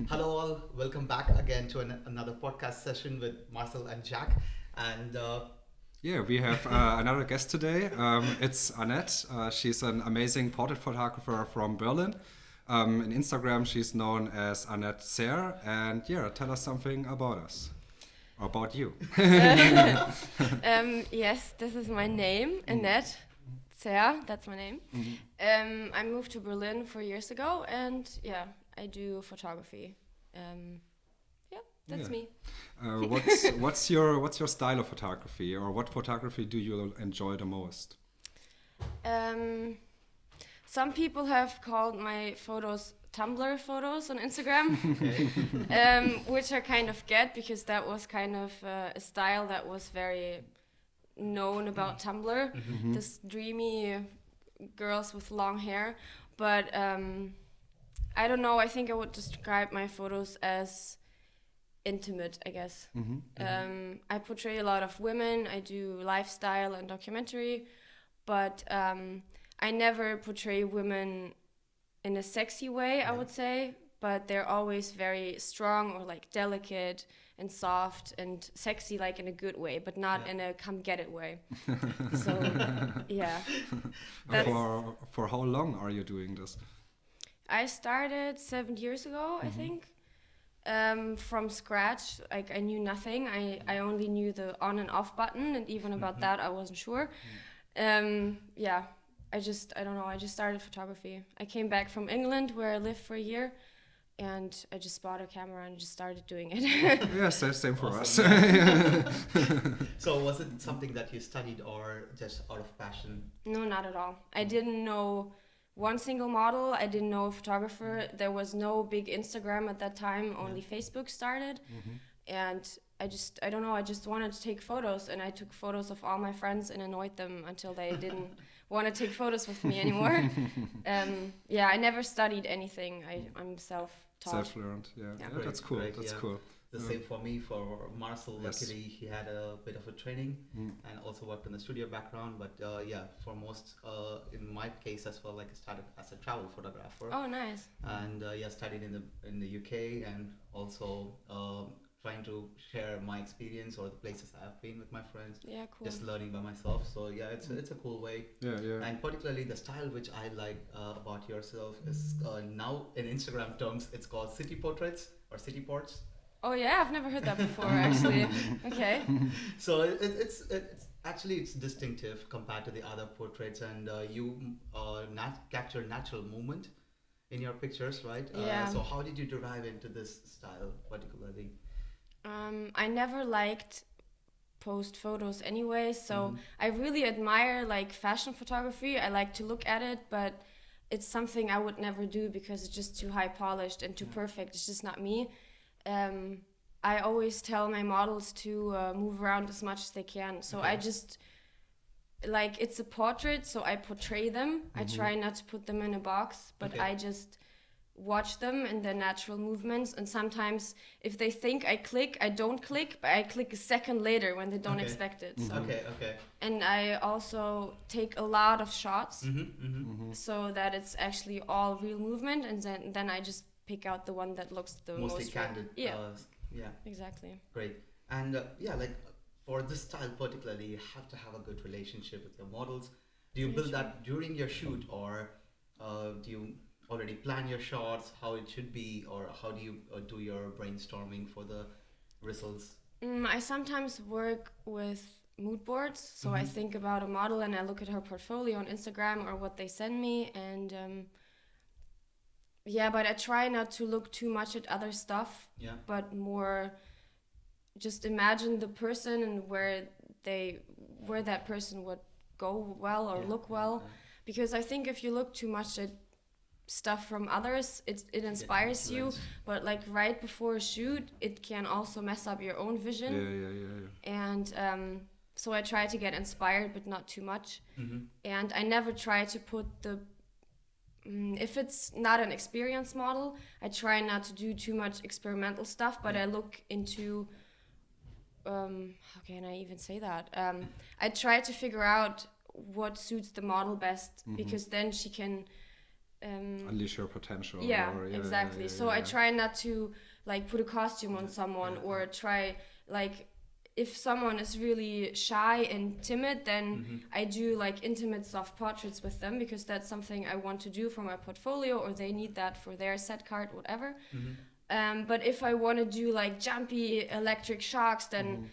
Hello, all. Welcome back again to another podcast session with Marcel and Jack. And Yeah, we have another guest today. It's Annette. She's an amazing portrait photographer from Berlin. In Instagram, she's known as Annette Zer. And yeah, tell us something about us, about you. Yes, this is my name, Annette Zer. That's my name. I moved to Berlin 4 years ago, and yeah, I do photography. Yeah, that's me. What's your style of photography, or what photography do you enjoy the most? Some people have called my photos Tumblr photos on Instagram, which I kind of get because that was kind of a style that was very known about Tumblr, this dreamy girls with long hair. But I don't know, I think I would describe my photos as intimate, I guess. I portray a lot of women, I do lifestyle and documentary, but I never portray women in a sexy way, I would say, but they're always very strong or like delicate and soft and sexy, like in a good way, but not in a come get it way. So yeah. For how long are you doing this? I started 7 years ago, I think, from scratch. Like I knew nothing. I only knew the on and off button, and even about that I wasn't sure. Yeah, I don't know, I just started photography. I came back from England where I lived for a year, and I just bought a camera and just started doing it. Yeah, same for us. so, was it something that you studied or just out of passion? No, not at all. I didn't know one single model. I didn't know a photographer. There was no big Instagram at that time. Only Facebook started. And I don't know, I just wanted to take photos, and I took photos of all my friends and annoyed them until they didn't want to take photos with me anymore. Yeah, I never studied anything. I'm self-taught. Self-learned, yeah. Great, That's cool. great, That's yeah. cool. The same for me, for Marcel. Yes. Luckily, he had a bit of a training and also worked in the studio background. But yeah, for most, in my case as well, like I started as a travel photographer. Oh, nice. And yeah, studied in the UK, and also trying to share my experience or the places I've been with my friends. Yeah, cool. Just learning by myself. So yeah, it's a cool way. Yeah. And particularly the style which I like about yourself is now in Instagram terms it's called city portraits or city ports. Oh yeah, I've never heard that before actually. Okay. So it's actually it's distinctive compared to the other portraits, and you capture natural movement in your pictures, right? Yeah. So how did you derive into this style particularly? I never liked post photos anyway, so I really admire like fashion photography. I like to look at it, but it's something I would never do because it's just too high polished and too perfect. It's just not me. I always tell my models to move around as much as they can. So I just like, it's a portrait, so I portray them. I try not to put them in a box, but I just watch them in their natural movements. And sometimes if they think I click, I don't click, but I click a second later when they don't expect it. So. Okay. And I also take a lot of shots so that it's actually all real movement, and then I just pick out the one that looks the Mostly most candid. Yeah. Yeah. Exactly. Great. And yeah, like for this style particularly, you have to have a good relationship with your models. Do you build that during your shoot, or do you already plan your shots, how it should be, or how do you do your brainstorming for the results? I sometimes work with mood boards, so I think about a model and I look at her portfolio on Instagram or what they send me, and yeah, but I try not to look too much at other stuff, but more just imagine the person and where that person would go well or look well. Because I think if you look too much at stuff from others, it inspires you, but like right before a shoot, it can also mess up your own vision. Yeah. And so I try to get inspired, but not too much. And I never try to put if it's not an experienced model, I try not to do too much experimental stuff, but I look into how can I even say that? I try to figure out what suits the model best, because then she can unleash your potential. Yeah, or, exactly. So I try not to like put a costume on someone or try like if someone is really shy and timid, then I do like intimate soft portraits with them because that's something I want to do for my portfolio or they need that for their set card, whatever. But if I want to do like jumpy electric shocks, then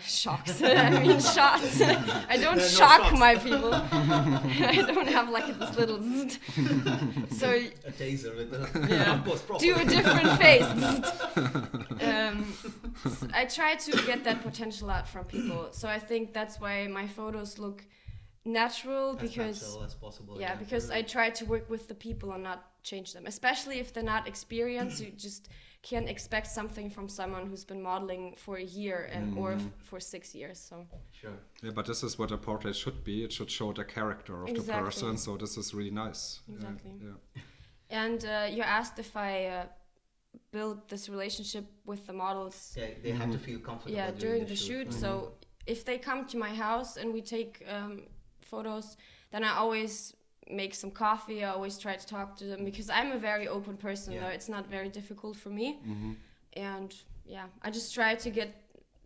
shocks. I mean shots. I don't shock my people. I don't have like this little so a taser with the do a different face. I try to get that potential out from people. So I think that's why my photos look natural because natural as possible. Yeah, because I try to work with the people and not change them. Especially if they're not experienced, you just can't expect something from someone who's been modeling for a year or for 6 years. So sure. Yeah, but this is what a portrait should be. It should show the character of the person. So this is really nice. Exactly. Yeah. And you asked if I build this relationship with the models. Yeah, they have to feel comfortable. Yeah, during the shoot. So if they come to my house and we take photos, then I always make some coffee. I always try to talk to them because I'm a very open person. Though it's not very difficult for me. And yeah, I just try to get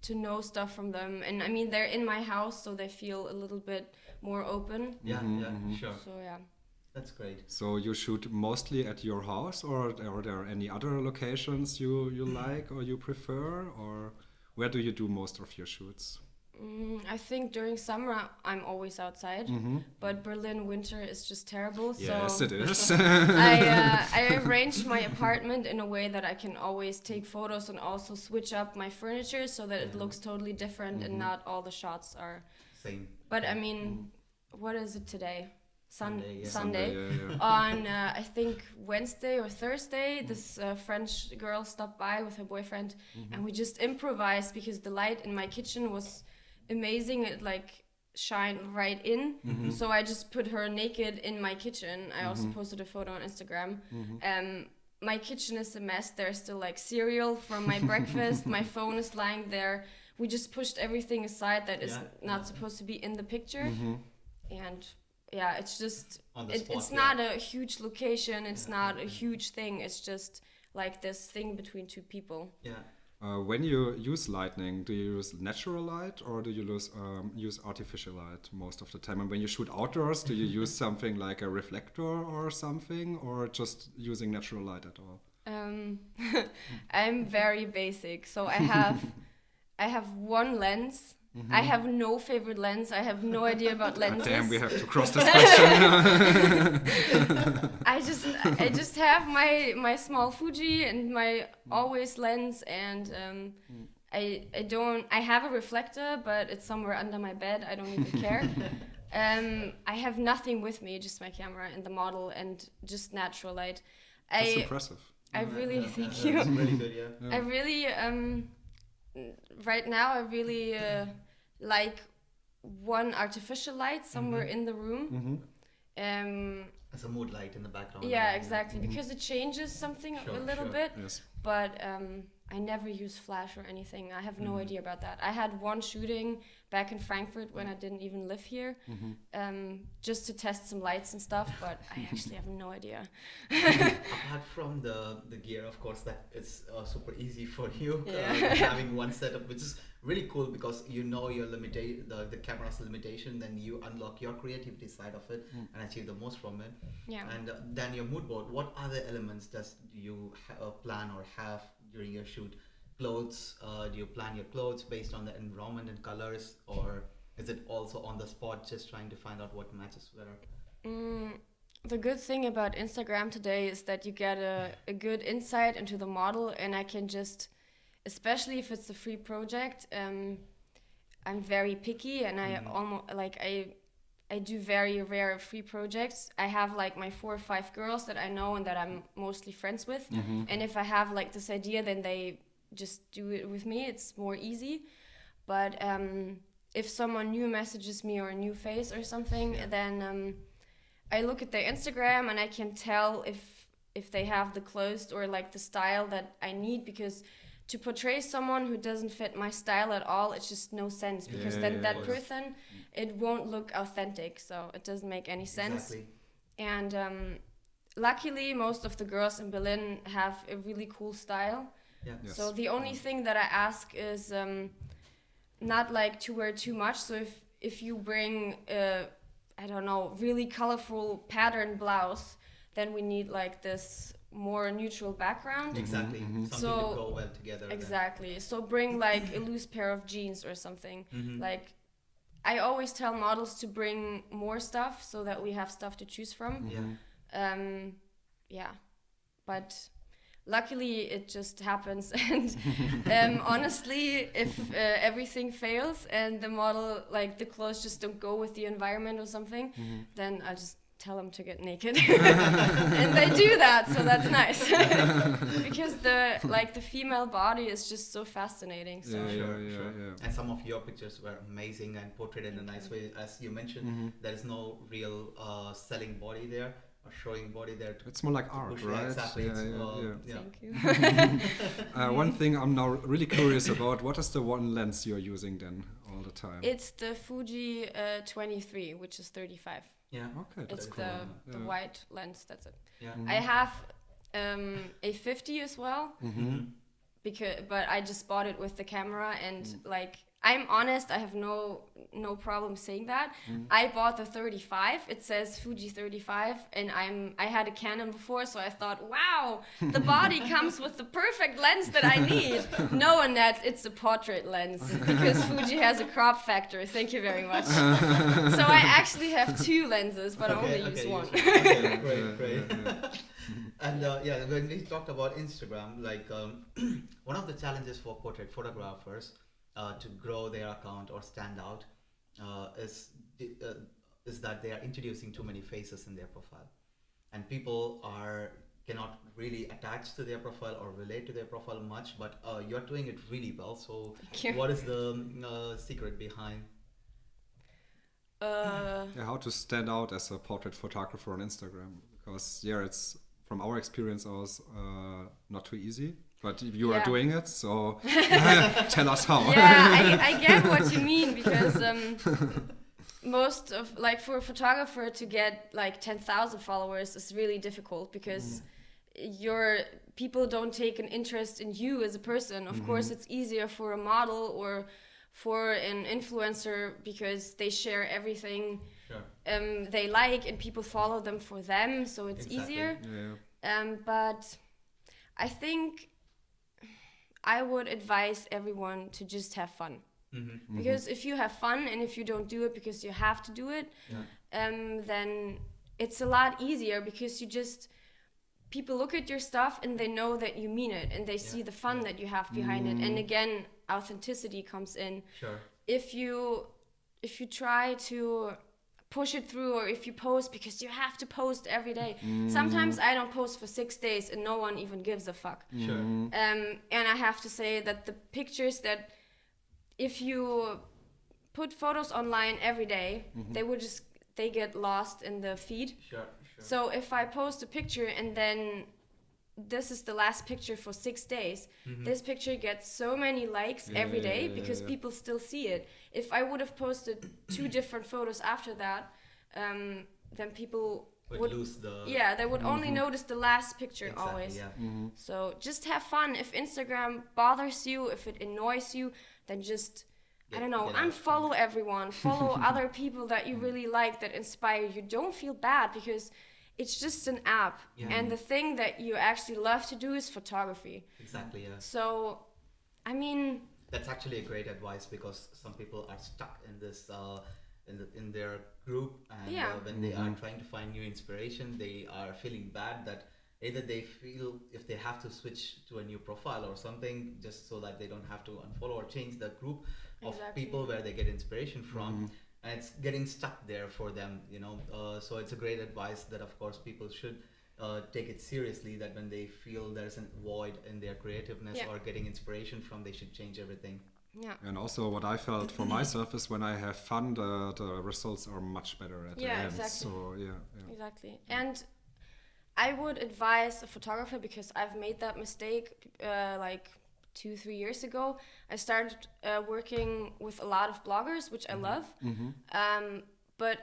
to know stuff from them. And I mean, they're in my house, so they feel a little bit more open. Yeah, sure. So yeah. That's great. So you shoot mostly at your house, or are there any other locations you like or you prefer, or where do you do most of your shoots? I think during summer I'm always outside, but Berlin winter is just terrible. Yes, so it is. I arranged my apartment in a way that I can always take photos and also switch up my furniture so that it looks totally different and not all the shots are same. But I mean, what is it today? Sunday. Yeah. On I think Wednesday or Thursday, this French girl stopped by with her boyfriend, and we just improvised because the light in my kitchen was amazing. It like shined right in, so I just put her naked in my kitchen. I also posted a photo on Instagram. My kitchen is a mess. There's still like cereal from my breakfast. My phone is lying there. We just pushed everything aside that is not supposed to be in the picture, and yeah, it's just it's not a huge location. It's not a huge thing. It's just like this thing between two people. Yeah. When you use lighting, do you use natural light or do you use artificial light most of the time? And when you shoot outdoors, do you use something like a reflector or something, or just using natural light at all? I'm very basic, so I have one lens. I have no favorite lens. I have no idea about lenses. Damn, we have to cross this question. I just have my small Fuji and my always lens, and I have a reflector, but it's somewhere under my bed. I don't even care. I have nothing with me, just my camera and the model and just natural light. That's impressive. I really thank you. That's really good, yeah. I really right now I really like one artificial light somewhere in the room. As a mood light in the background. Yeah, exactly, because it changes something a little bit. Yes. But I never use flash or anything. I have no idea about that. I had one shooting back in Frankfurt when I didn't even live here, just to test some lights and stuff, but I actually have no idea. Apart from the gear, of course, that is super easy for you, having one setup, which is really cool because you know your the camera's limitation, then you unlock your creativity side of it and achieve the most from it. Yeah. And then your mood board, what other elements does you plan or have during your shoot? Clothes, do you plan your clothes based on the environment and colors, or is it also on the spot just trying to find out what matches better? The good thing about Instagram today is that you get a good insight into the model, and I can just, especially if it's a free project, I'm very picky, and I almost like I do very rare free projects. I have like my 4 or 5 girls that I know and that I'm mostly friends with, and if I have like this idea, then they just do it with me. It's more easy. But if someone new messages me or a new face or something, then I look at their Instagram and I can tell if they have the clothes or like the style that I need, because to portray someone who doesn't fit my style at all, it's just no sense, because then that person, it won't look authentic, so it doesn't make any sense. Exactly. And luckily, most of the girls in Berlin have a really cool style. Yeah. Yes. So the only thing that I ask is not like to wear too much. So if you bring I don't know, really colorful pattern blouse, then we need like this more neutral background. Exactly. Something So- to go well together. then. Exactly. So bring like a loose pair of jeans or something. Like I always tell models to bring more stuff so that we have stuff to choose from. Yeah. Yeah, but luckily it just happens. And honestly, if everything fails and the model, like the clothes just don't go with the environment or something, then I just tell them to get naked. And they do that, so that's nice. Because the female body is just so fascinating. So Yeah. And some of your pictures were amazing and portrayed in a nice way. As you mentioned, there is no real selling body there or showing body there. It's more like art, push- right? Exactly. Yeah, It's, yeah. thank you. One thing I'm now really curious about, what is the one lens you're using then all the time? It's the Fuji 23, which is 35. Yeah. Okay, that's It's cool. the white lens. That's it. Yeah. I have a 50 as well, but I just bought it with the camera, and like I'm honest, I have no problem saying that. I bought the 35. It says Fuji 35, and I had a Canon before, so I thought, wow, the body comes with the perfect lens that I need. No, Annette, it's a portrait lens because Fuji has a crop factor. Thank you very much. So I actually have two lenses, but I only use one. Okay, great. And when we talked about Instagram, like one of the challenges for portrait photographers to grow their account or stand out is that they are introducing too many faces in their profile, and people cannot really attach to their profile or relate to their profile much. But you're doing it really well. So, Thank you. what is the secret behind? How to stand out as a portrait photographer on Instagram? Because it's from our experience, was not too easy. But you are Yeah. doing it, so tell us how. Yeah, I get what you mean, because most of, like, for a photographer to get like 10,000 followers is really difficult, because people don't take an interest in you as a person. Of course, it's easier for a model or for an influencer because they share everything they like, and people follow them for them, so it's Exactly. easier. Yeah. But I think I would advise everyone to just have fun. Because if you have fun and if you don't do it because you have to do it, then it's a lot easier, because people look at your stuff and they know that you mean it, and they see the fun that you have behind it. And again, authenticity comes in. Sure. If you try to push it through, or if you post because you have to post every day. Sometimes I don't post for 6 days and no one even gives a fuck. Sure. And I have to say that the pictures that, if you put photos online every day, they get lost in the feed. Sure. So if I post a picture and then this is the last picture for 6 days, this picture gets so many likes every day because people still see it. If I would have posted 2 different photos after that, then people would lose the... Yeah, they would only notice the last picture Exactly, always. yeah. So just have fun. If Instagram bothers you, if it annoys you, then just, I don't know, get out. unfollow everyone. Follow other people that you really like, that inspire you. Don't feel bad, because it's just an app. Yeah. And the thing that you actually love to do is photography. Exactly, yeah. So, I mean... That's actually a great advice, because some people are stuck in this in their group, and when they are trying to find new inspiration, they are feeling bad that either they feel if they have to switch to a new profile or something, just so that they don't have to unfollow or change the group of people where they get inspiration from, and it's getting stuck there for them, so it's a great advice that of course people should take it seriously, that when they feel there's a void in their creativeness or getting inspiration from, they should change everything. Yeah. And also what I felt for myself is when I have fun, the results are much better at the end. Exactly. So Exactly. And I would advise a photographer, because I've made that mistake like 2-3 years ago. I started working with a lot of bloggers, which I love. But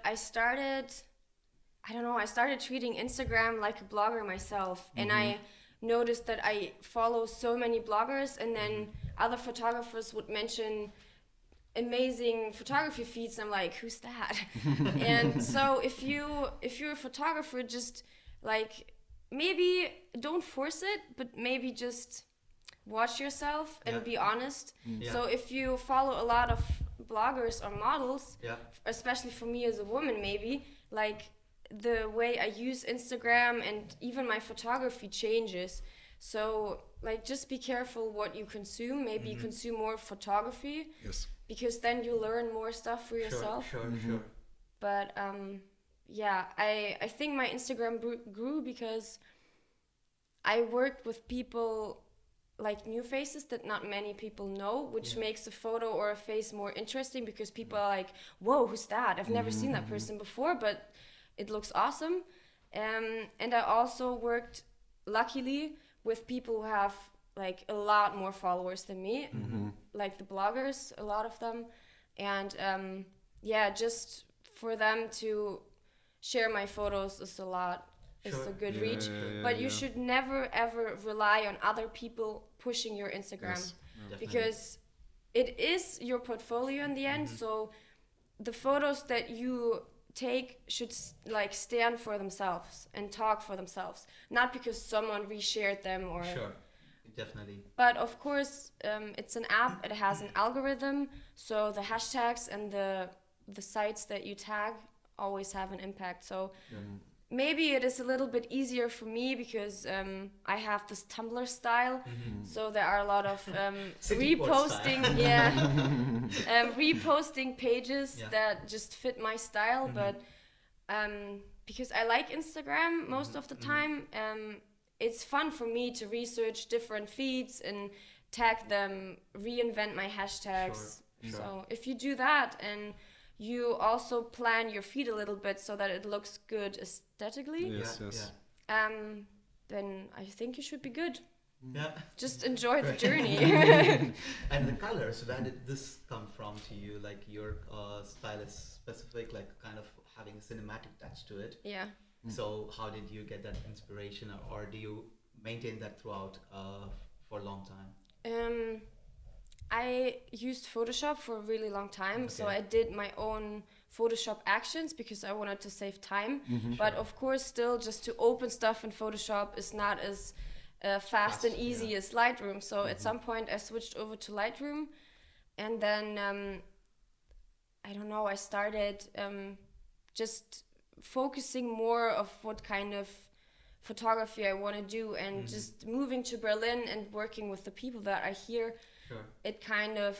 I don't know, I started treating Instagram like a blogger myself, and I noticed that I follow so many bloggers, and then other photographers would mention amazing photography feeds, and I'm like, who's that? And so if you're a photographer, just like maybe don't force it, but maybe just watch yourself and be honest. So if you follow a lot of bloggers or models, especially for me as a woman, maybe like the way I use Instagram and even my photography changes. So like just be careful what you consume. Maybe you consume more photography, because then you learn more stuff for yourself. Sure. But I think my Instagram grew because I worked with people, like new faces that not many people know, which makes a photo or a face more interesting, because people are like, whoa, who's that? I've never seen that person before, but it looks awesome. And I also worked, luckily, with people who have like a lot more followers than me, like the bloggers, a lot of them. And just for them to share my photos is a good reach. But you should never ever rely on other people pushing your Instagram, because it is your portfolio in the end. So the photos that you take should like stand for themselves and talk for themselves, not because someone reshared them or Definitely. But of course, it's an app. It has an algorithm, so the hashtags and the sites that you tag always have an impact. So maybe it is a little bit easier for me because I have this Tumblr style. So there are a lot of reposting, reposting pages that just fit my style. But because I like Instagram most of the time, it's fun for me to research different feeds and tag them, reinvent my hashtags. So if you do that and you also plan your feed a little bit so that it looks good aesthetically, then I think you should be good. Just enjoy the journey. And the colors, where did this come from to you? Like your style is specific, like kind of having a cinematic touch to it. So how did you get that inspiration, or do you maintain that throughout for a long time? I used Photoshop for a really long time, so I did my own Photoshop actions because I wanted to save time. But of course, still, just to open stuff in Photoshop is not as fast and easy as Lightroom. So at some point, I switched over to Lightroom, and then I don't know, I started just focusing more of what kind of photography I want to do, and just moving to Berlin and working with the people that I hear. It kind of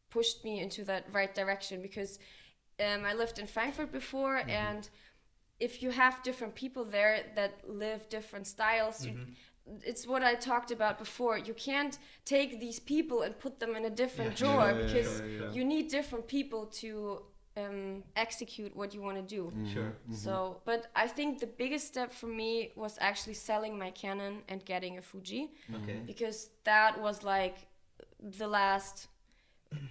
pushed me into that right direction, because I lived in Frankfurt before, and if you have different people there that live different styles, it's what I talked about before. You can't take these people and put them in a different drawer, because you need different people to execute what you want to do. So, but I think the biggest step for me was actually selling my Canon and getting a Fuji, because that was like the last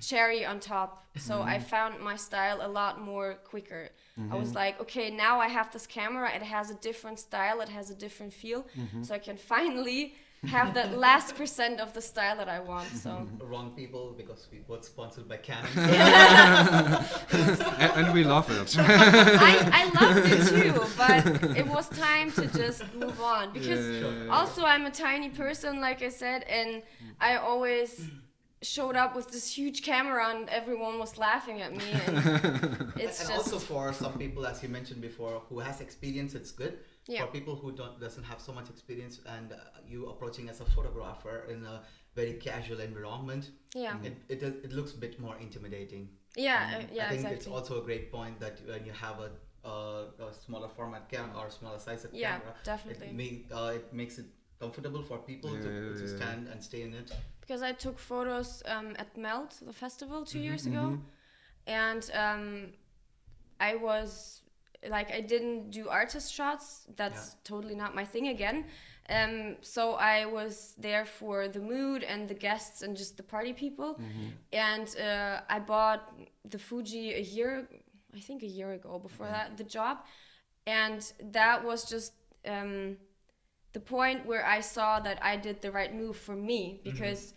cherry on top. So I found my style a lot more quicker. I was like, okay, now I have this camera, it has a different style, it has a different feel, so I can finally have that last % of the style that I want. So wrong people, because we both sponsored by Canon. And we love it. I loved it too, but it was time to just move on, because also I'm a tiny person, like I said, and I always showed up with this huge camera and everyone was laughing at me, and it's and also for some people, as you mentioned before, who has experience, it's good. For people who doesn't have so much experience, and you approaching as a photographer in a very casual environment, it looks a bit more intimidating. I think it's also a great point that when you have a smaller format camera or smaller size of camera, definitely. It makes it comfortable for people to stand and stay in it. Because I took photos at Melt, the festival, 2 years ago, and I was like, I didn't do artist shots. That's totally not my thing again. So I was there for the mood and the guests and just the party people. And I bought the Fuji a year ago before that, the job. And that was just the point where I saw that I did the right move for me, because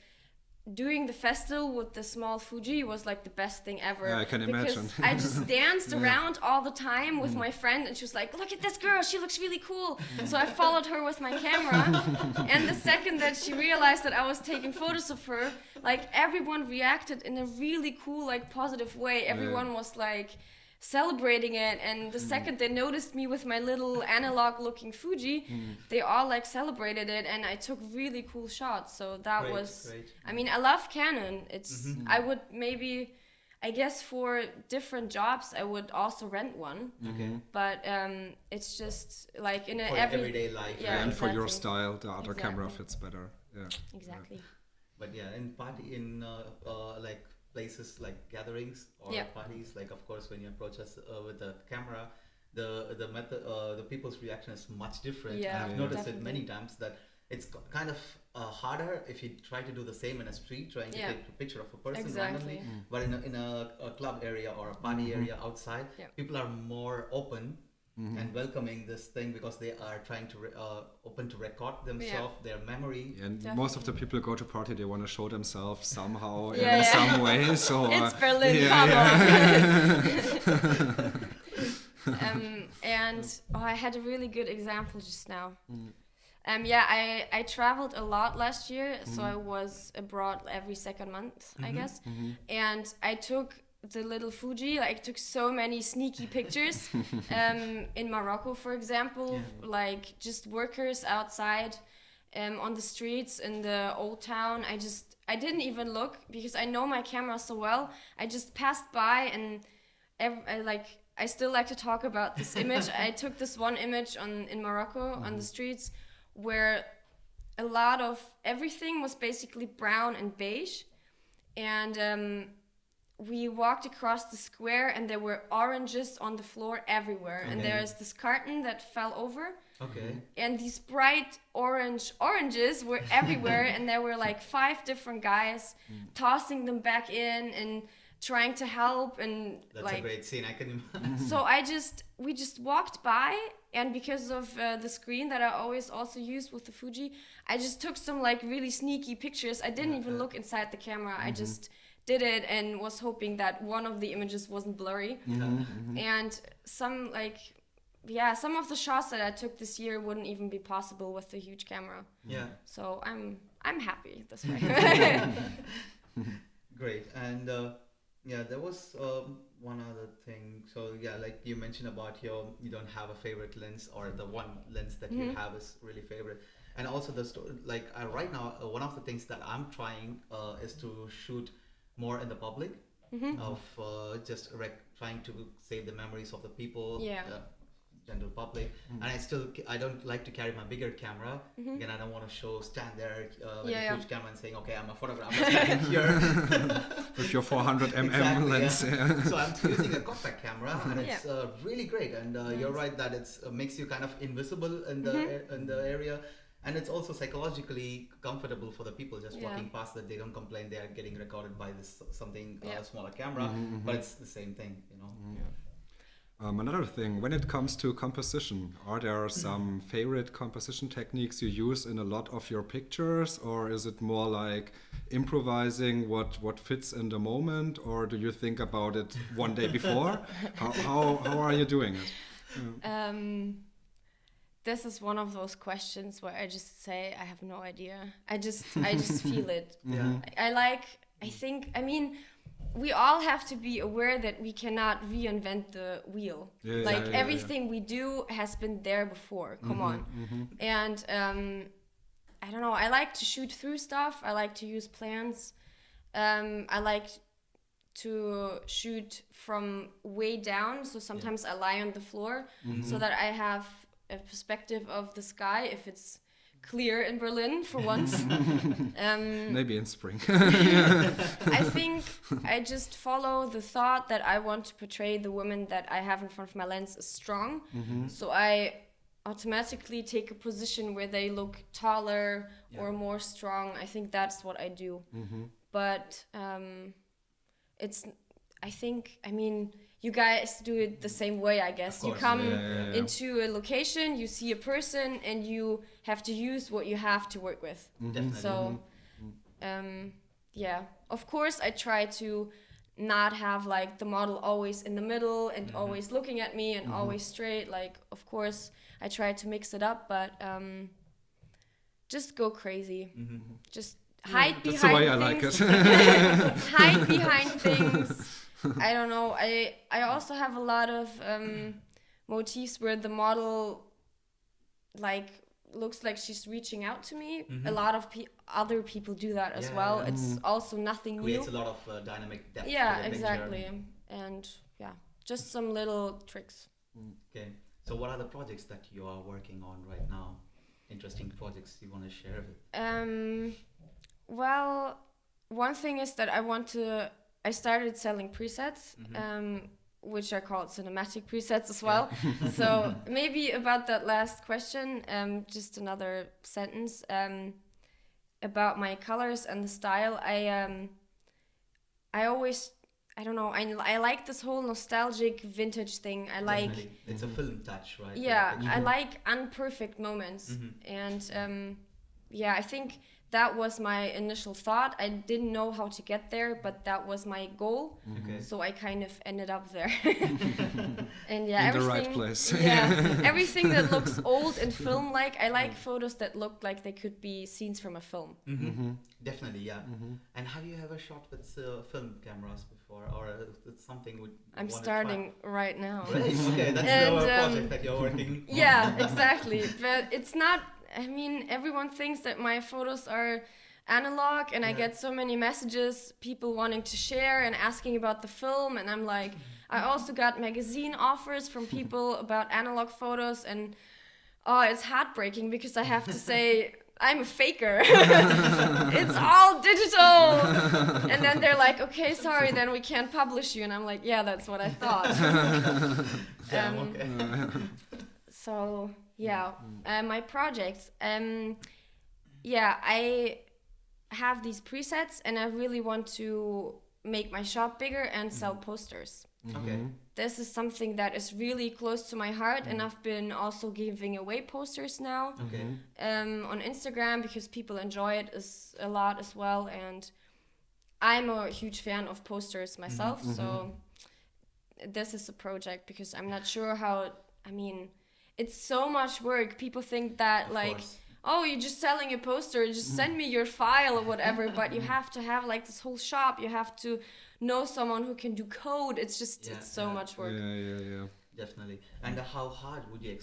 doing the festival with the small Fuji was like the best thing ever. Yeah, I can imagine. Because I just danced around all the time with my friend, and she was like, look at this girl, she looks really cool. So I followed her with my camera. And the second that she realized that I was taking photos of her, like everyone reacted in a really cool, like positive way. Everyone was like celebrating it, and the second they noticed me with my little analog looking Fuji, they all like celebrated it, and I took really cool shots. So that was great. I mean, I love Canon. It's I would maybe, I guess for different jobs I would also rent one. Okay. But it's just like in For everyday life. Yeah, and for your exactly. style, the other camera Exactly. fits better. Yeah. Exactly. But yeah, in like places like gatherings or parties, like of course when you approach us with the camera, the method, the people's reaction is much different. Yeah, I've noticed definitely. it many times that it's kind of harder if you try to do the same in a street, trying to take a picture of a person Exactly. randomly. But in a club area or a party area outside, people are more open and welcoming this thing, because they are trying to open to record themselves, their memory. And Definitely. most of the people who go to party, they want to show themselves somehow Yeah, in yeah. some way. So It's Berlin, come on. And I had a really good example just now. I traveled a lot last year, so I was abroad every second month, I guess. And I took the little Fuji, like I took so many sneaky pictures in Morocco, for example, like just workers outside on the streets in the old town. I didn't even look, because I know my camera so well. I just passed by, and I still like to talk about this image. I took this one image in Morocco on the streets, where a lot of everything was basically brown and beige, and we walked across the square, and there were oranges on the floor everywhere. And there's this carton that fell over, and these bright oranges were everywhere. And there were like 5 different guys tossing them back in and trying to help, and That's like a great scene, I can imagine. so we just walked by, and because of the screen that I always also use with the Fuji, I just took some like really sneaky pictures. I didn't even look inside the camera. I just did it and was hoping that one of the images wasn't blurry. And some of the shots that I took this year wouldn't even be possible with the huge camera. Yeah. So I'm happy this way. Great. And there was one other thing. So like you mentioned about you don't have a favorite lens, or the one lens that you have is really favorite. And also right now, one of the things that I'm trying is to shoot more in the public, of just trying to save the memories of the people, general public. And I don't like to carry my bigger camera. Again, I don't want to stand there with a huge camera and saying, okay, I'm a photographer, I'm standing here with your 400 mm Exactly, lens. yeah. So I'm using a compact camera, and it's really great. And you're right that it makes you kind of invisible in the area. And it's also psychologically comfortable for the people just walking past, that they don't complain they are getting recorded by this smaller camera, but it's the same thing, you know. Another thing, when it comes to composition, are there some favorite composition techniques you use in a lot of your pictures, or is it more like improvising what fits in the moment, or do you think about it one day before? How are you doing it? This is one of those questions where I just say I have no idea. I just feel it. I mean, we all have to be aware that we cannot reinvent the wheel. Everything we do has been there before. Come on. And I don't know. I like to shoot through stuff. I like to use plans. I like to shoot from way down. So sometimes I lie on the floor so that I have a perspective of the sky, if it's clear in Berlin for once. Maybe in spring. I think I just follow the thought that I want to portray the woman that I have in front of my lens as strong. So I automatically take a position where they look taller or more strong. I think that's what I do. But you guys do it the same way, I guess. Of You course, come yeah. into a location, you see a person, and you have to use what you have to work with. Definitely. So, yeah, of course, I try to not have like the model always in the middle and always looking at me and always straight. Like, of course, I try to mix it up, but just go crazy. Just hide That's the way I behind like things. it. Hide behind things. I don't know. I also have a lot of motifs where the model like looks like she's reaching out to me. A lot of other people do that as well. It's also nothing Creates new. a lot of dynamic depth. Yeah, to the exactly. picture. And yeah, just some little tricks. Okay. So what are the projects that you are working on right now? Interesting projects you want to share with? Well, one thing is that I started selling presets, which are called cinematic presets as well. So maybe about that last question, just another sentence about my colors and the style. I always, I don't know, I like this whole nostalgic vintage thing. I like, Definitely. It's a film touch, right? yeah, Like, I like unperfect moments. And yeah, I think that was my initial thought. I didn't know how to get there, but that was my goal. Okay. So I kind of ended up there. And yeah, In the everything, right place. Yeah, everything that looks old and film-like. I like photos that look like they could be scenes from a film. Definitely, yeah. And have you ever shot with film cameras before, or it's something I'm starting right now. Right? Okay, that's And, the project that you're working. Yeah, exactly. But it's not, I mean, everyone thinks that my photos are analog, and I get so many messages, people wanting to share and asking about the film, and I'm like, I also got magazine offers from people about analog photos, and it's heartbreaking because I have to say, I'm a faker. It's all digital. And then they're like, okay, sorry, then we can't publish you. And I'm like, yeah, that's what I thought. Damn, okay. So, yeah, my projects. Yeah, I have these presets, and I really want to make my shop bigger and sell posters. Okay. This is something that is really close to my heart, and I've been also giving away posters now Okay. on Instagram because people enjoy it a lot as well, and I'm a huge fan of posters myself. So this is a project because I'm not sure how. I mean, it's so much work. People think that Of like, course. oh, you're just selling a poster, just send me your file or whatever, but you have to have like this whole shop, you have to know someone who can do code. It's just, it's so much work. Yeah. Definitely. And how hard would you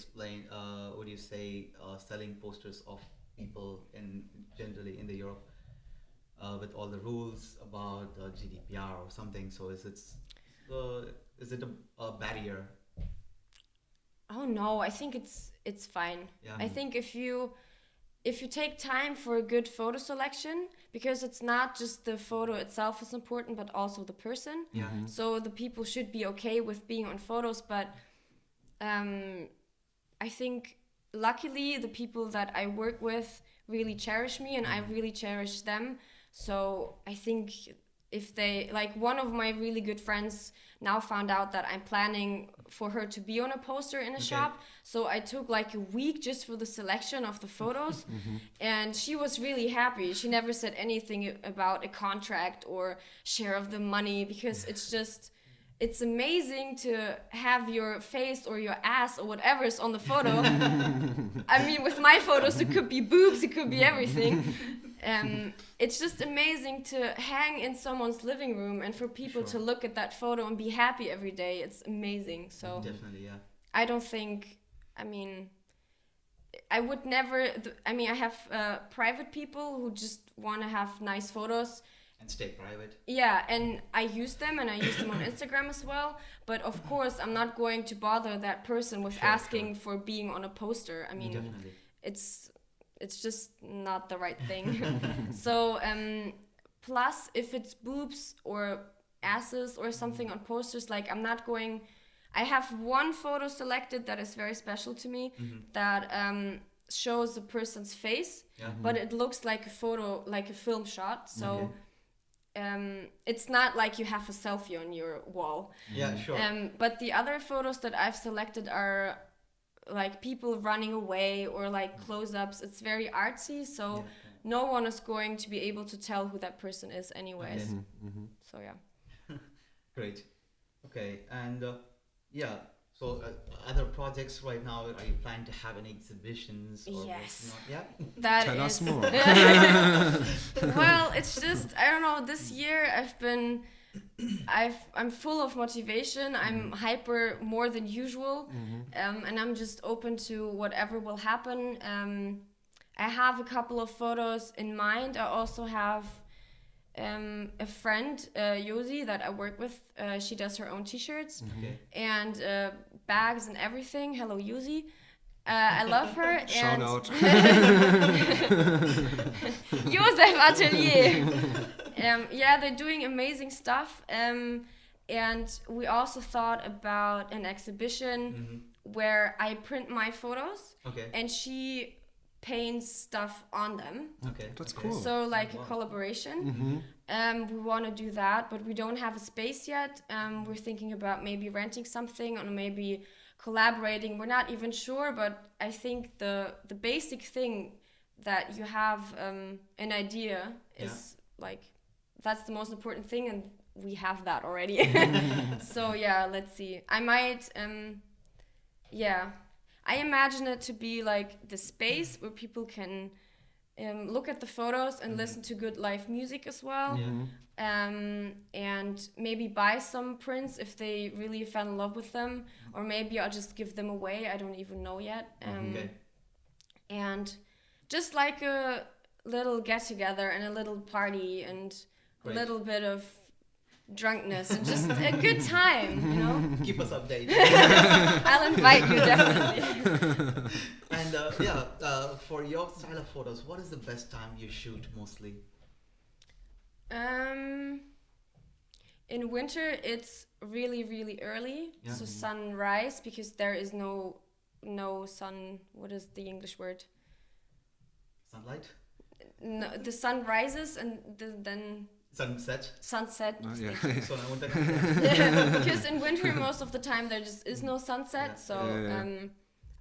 say selling posters of people generally in the Europe with all the rules about GDPR or something? So is it a barrier? Oh no, I think it's fine. Yeah. I think if you take time for a good photo selection, because it's not just the photo itself is important, but also the person. Yeah. So the people should be okay with being on photos, but I think luckily the people that I work with really cherish me, and I really cherish them. So I think if they, like, one of my really good friends now found out that I'm planning for her to be on a poster in a shop. So I took like a week just for the selection of the photos. And she was really happy. She never said anything about a contract or share of the money, because it's amazing to have your face or your ass or whatever is on the photo. I mean, with my photos, it could be boobs, it could be everything. It's just amazing to hang in someone's living room and for people to look at that photo and be happy every day. It's amazing. So Definitely, yeah. I don't think, I mean, I would never, I mean, I have private people who just want to have nice photos. And stay private. Yeah, and I use them, and I use them on Instagram as well. But of course, I'm not going to bother that person with asking for being on a poster. I mean, Definitely. it's just not the right thing. So, plus, if it's boobs or asses or something on posters, like, I'm not going... I have one photo selected that is very special to me, that shows a person's face, but it looks like a photo, like a film shot. So it's not like you have a selfie on your wall. Yeah, sure. But the other photos that I've selected are like people running away or like close-ups. It's very artsy, so no one is going to be able to tell who that person is anyways. Okay. So yeah. Great. Okay, and so other projects right now, are you planning to have any exhibitions? Or Yes. Not? Yeah. That Tell us is- more. Well, it's just, I don't know, this year I'm full of motivation. I'm hyper more than usual. And I'm just open to whatever will happen. I have a couple of photos in mind. I also have a friend, Josie, that I work with. She does her own t-shirts Okay. and bags and everything. Hello, Josie. I love her. Shout and out. Josef Atelier. Yeah, they're doing amazing stuff. And we also thought about an exhibition where I print my photos Okay. and she paints stuff on them. Okay. That's okay. cool. So like Wow. a collaboration. We want to do that, but we don't have a space yet. We're thinking about maybe renting something or maybe collaborating. We're not even sure, but I think the basic thing that you have an idea is like that's the most important thing, and we have that already. So yeah, let's see. I might I imagine it to be like the space where people can look at the photos and listen to good live music as well. And maybe buy some prints if they really fell in love with them, or maybe I'll just give them away. I don't even know yet. Okay. And just like a little get together and a little party and Great. a little bit of drunkenness and just a good time, you know. Keep us updated. I'll invite you definitely. And for your style of photos, what is the best time you shoot mostly? In winter it's really, really early. Yeah. So sunrise, because there is no sun. What is the English word? Sunlight? No, the sun rises and then Sunset? sunset. Yeah. So I want Because in winter most of the time there just is no sunset. Yeah. So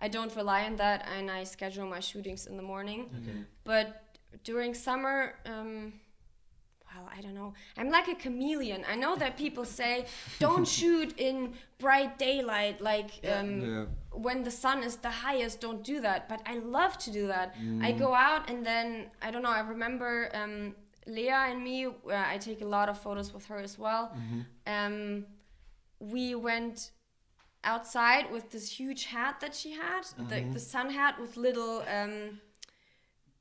I don't rely on that, and I schedule my shootings in the morning. Okay. But during summer, well, I don't know. I'm like a chameleon. I know that people say don't shoot in bright daylight, like when the sun is the highest, don't do that. But I love to do that. I go out and then, I don't know, I remember Leah and me, I take a lot of photos with her as well. We went outside with this huge hat that she had, the sun hat with little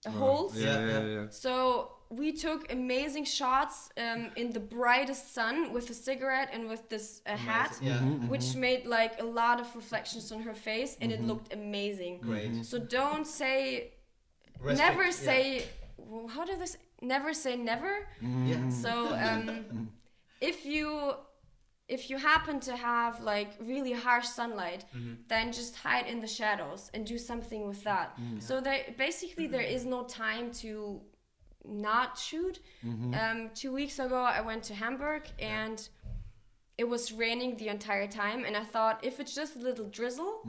holes. Yeah. So we took amazing shots in the brightest sun with a cigarette and with this hat, Yeah. which made like a lot of reflections on her face, and it looked amazing. Great. So don't say, Respect, never say, well, how do this? Never say never. Yeah. So if you happen to have like really harsh sunlight, then just hide in the shadows and do something with that. So there is no time to not shoot. 2 weeks ago I went to Hamburg and it was raining the entire time, and I thought if it's just a little drizzle,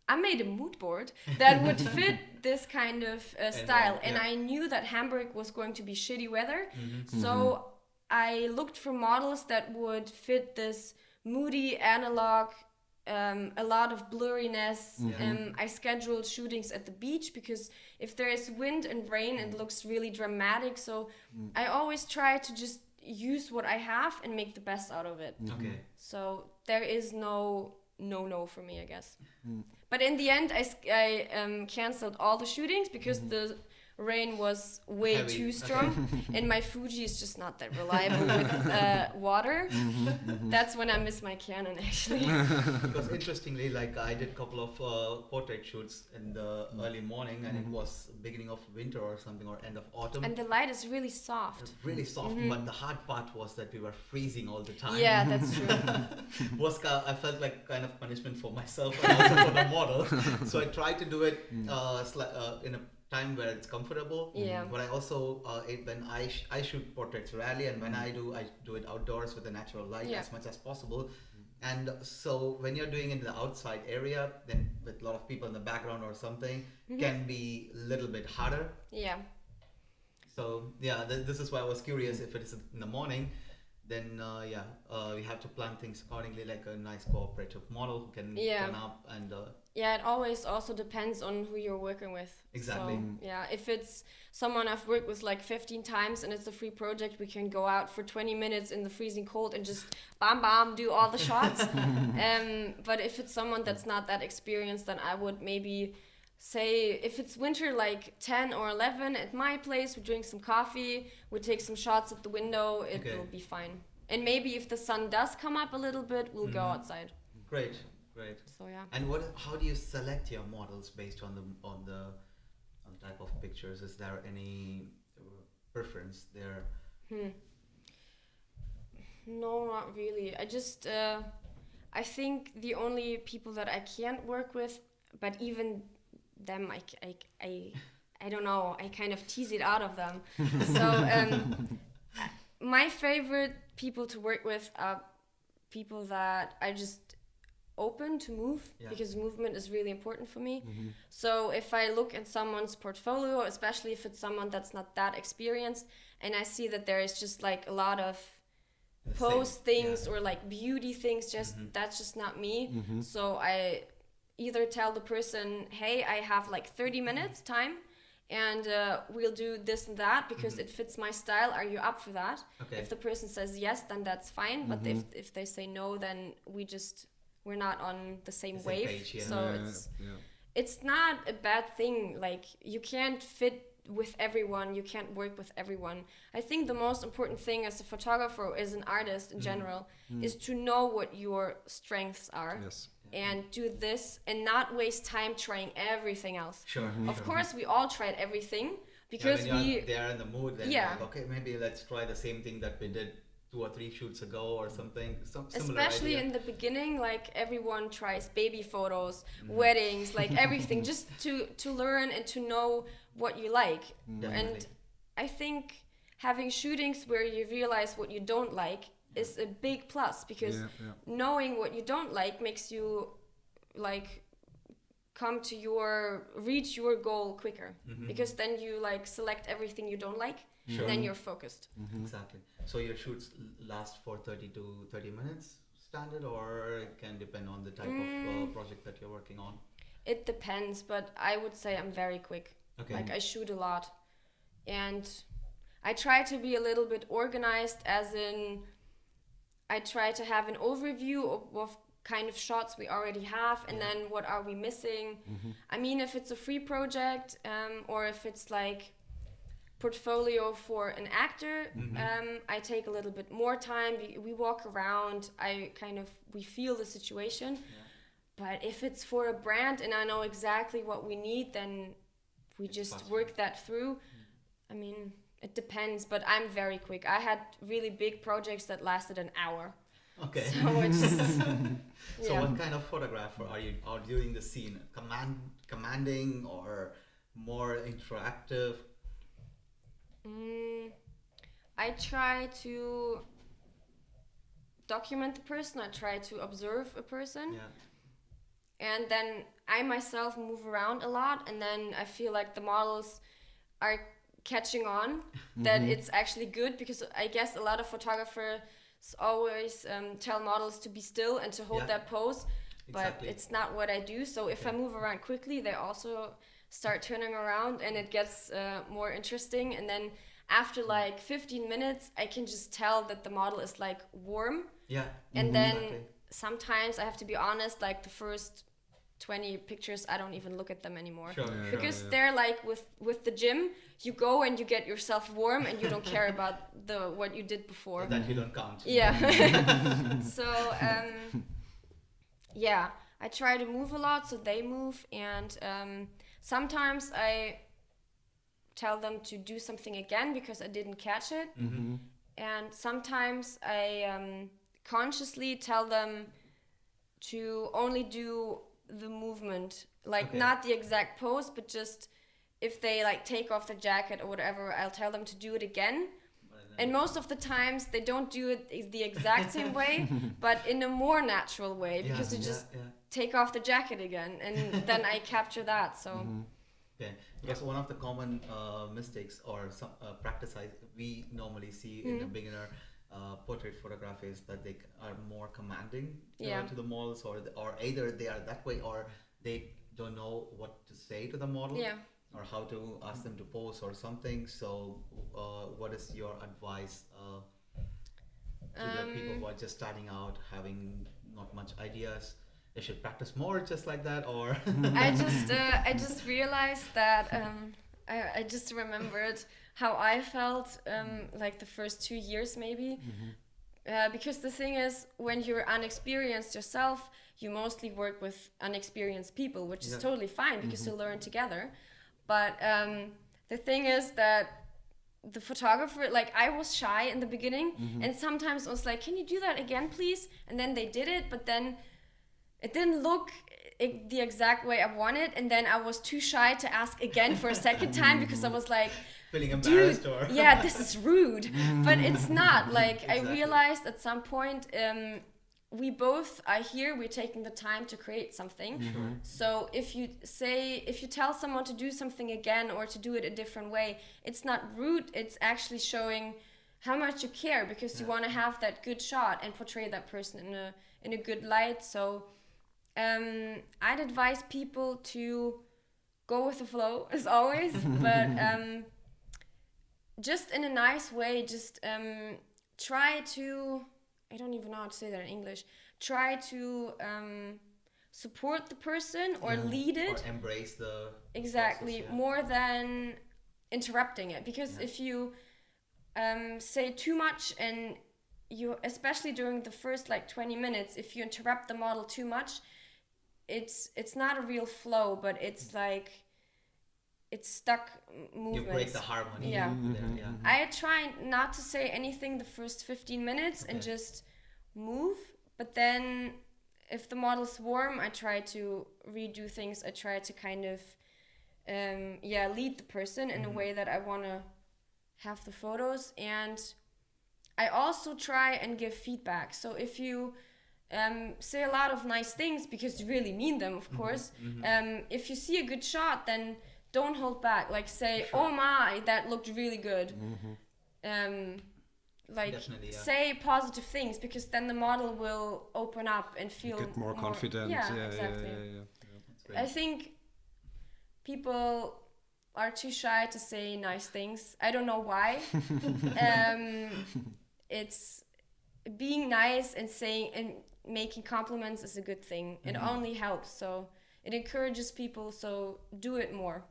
I made a mood board that would fit this kind of style, and I knew that Hamburg was going to be shitty weather, so I looked for models that would fit this moody analog, a lot of blurriness. I scheduled shootings at the beach because if there is wind and rain, it looks really dramatic. So I always try to just use what I have and make the best out of it. Okay. So there is no for me, I guess. But in the end, I canceled all the shootings because the rain was way Heavy. too strong, and my Fuji is just not that reliable with water. That's when I miss my Canon, actually. Because interestingly, like I did a couple of portrait shoots in the early morning, and it was beginning of winter or something, or end of autumn. And the light is really soft. Really soft, but the hard part was that we were freezing all the time. Yeah, that's true. I felt like kind of punishment for myself and also for the model. So I tried to do it in a time where it's comfortable. Yeah. But I also when I shoot portraits rarely, and when I do it outdoors with a natural light Yeah. as much as possible. And so when you're doing it in the outside area, then with a lot of people in the background or something, can be a little bit harder. Yeah. So yeah, this is why I was curious if it is in the morning, then we have to plan things accordingly, like a nice cooperative model who can turn up and. Yeah, it always also depends on who you're working with. Exactly. So, yeah, if it's someone I've worked with like 15 times and it's a free project, we can go out for 20 minutes in the freezing cold and just bam, do all the shots. But if it's someone that's not that experienced, then I would maybe say, if it's winter, like 10 or 11 at my place, we drink some coffee, we take some shots at the window, it will be fine. And maybe if the sun does come up a little bit, we'll go outside. Great. So yeah. And how do you select your models based on the type of pictures? Is there any preference there? No, not really. I just I think the only people that I can't work with, but even them, I don't know. I kind of tease it out of them. So my favorite people to work with are people that I just open to move, because movement is really important for me. So if I look at someone's portfolio, especially if it's someone that's not that experienced, and I see that there is just like a lot of pose things or like beauty things, that's just not me. So I either tell the person, hey, I have like 30 minutes time and we'll do this and that because it fits my style. Are you up for that? If the person says yes, then that's fine. But if they say no, then we're not on the same wave. Page, So it's not a bad thing. Like, you can't fit with everyone, you can't work with everyone. I think the most important thing as a photographer, as an artist in general, is to know what your strengths are. And do this and not waste time trying everything else. Of course, we all tried everything because when they're in the mood, then like, okay, maybe let's try the same thing that we did 2 or 3 shoots ago or something. Some similar especially idea. in the beginning, like everyone tries baby photos, weddings, like everything, just to learn and to know what you like. And I think having shootings where you realize what you don't like is a big plus, because knowing what you don't like makes you like reach your goal quicker, because then you like select everything you don't like, and then you're focused. Exactly. So your shoots last for 30 to 30 minutes standard, or it can depend on the type of project that you're working on? It depends, but I would say I'm very quick. Like, I shoot a lot, and I try to be a little bit organized, as in I try to have an overview of what kind of shots we already have, and then what are we missing. I mean, if it's a free project, or if it's like portfolio for an actor, I take a little bit more time. We walk around, we feel the situation. But if it's for a brand and I know exactly what we need, then we just work that through. I mean, it depends, but I'm very quick. I had really big projects that lasted an hour. Okay. So it's just, So what kind of photographer are you doing the scene? Commanding or more interactive? I try to document the person. I try to observe a person. And then I myself move around a lot, and then I feel like the models are catching on that it's actually good, because I guess a lot of photographers always tell models to be still and to hold that pose, but it's not what I do. So if I move around quickly, they also start turning around, and it gets more interesting. And then after like 15 minutes, I can just tell that the model is like warm. And then sometimes I have to be honest, like the first 20 pictures, I don't even look at them anymore. Because they're like with the gym, you go and you get yourself warm and you don't care about what you did before. That you don't count. So I try to move a lot, so they move, and sometimes I tell them to do something again because I didn't catch it. And sometimes I consciously tell them to only do the movement, like not the exact pose, but just if they like take off the jacket or whatever, I'll tell them to do it again. And most of the times they don't do it the exact same way, but in a more natural way, because they just take off the jacket again, and then I capture that. So. Okay, because one of the common mistakes or some practice we normally see in the beginner portrait photograph is that they are more commanding to the models, or either they are that way or they don't know what to say to the model. Or how to ask them to pose or something. So what is your advice to the people who are just starting out, having not much ideas? They should practice more, just like that, or I just realized that I just remembered how I felt like the first 2 years maybe. Because the thing is, when you're unexperienced yourself, you mostly work with unexperienced people, which is totally fine because you learn together. But the thing is that the photographer, like, I was shy in the beginning, and sometimes I was like, can you do that again, please? And then they did it, but then it didn't look the exact way I wanted, and then I was too shy to ask again for a second time because I was like, feeling embarrassed, or yeah, this is rude. But it's not. Like, I realized at some point, we both are here, we're taking the time to create something. So if you tell someone to do something again or to do it a different way, it's not rude, it's actually showing how much you care, because you want to have that good shot and portray that person in a good light. So I'd advise people to go with the flow as always, but just in a nice way, just try to, I don't even know how to say that in English, try to support the person or lead it. Or embrace the exactly process, more than interrupting it, because if you say too much, and you, especially during the first like 20 minutes, if you interrupt the model too much, it's not a real flow, but it's like it's stuck movements. You break the harmony. Yeah. I try not to say anything the first 15 minutes and just move, but then if the model's warm, I try to redo things. I try to kind of lead the person in a way that I want to have the photos, and I also try and give feedback. So if you say a lot of nice things because you really mean them, of course, if you see a good shot, then don't hold back. Like, say, oh my, that looked really good. Like, say positive things, because then the model will open up and feel get more confident. Yeah, exactly. I think people are too shy to say nice things. I don't know why. It's being nice and saying and making compliments is a good thing. It only helps. So it encourages people. So do it more.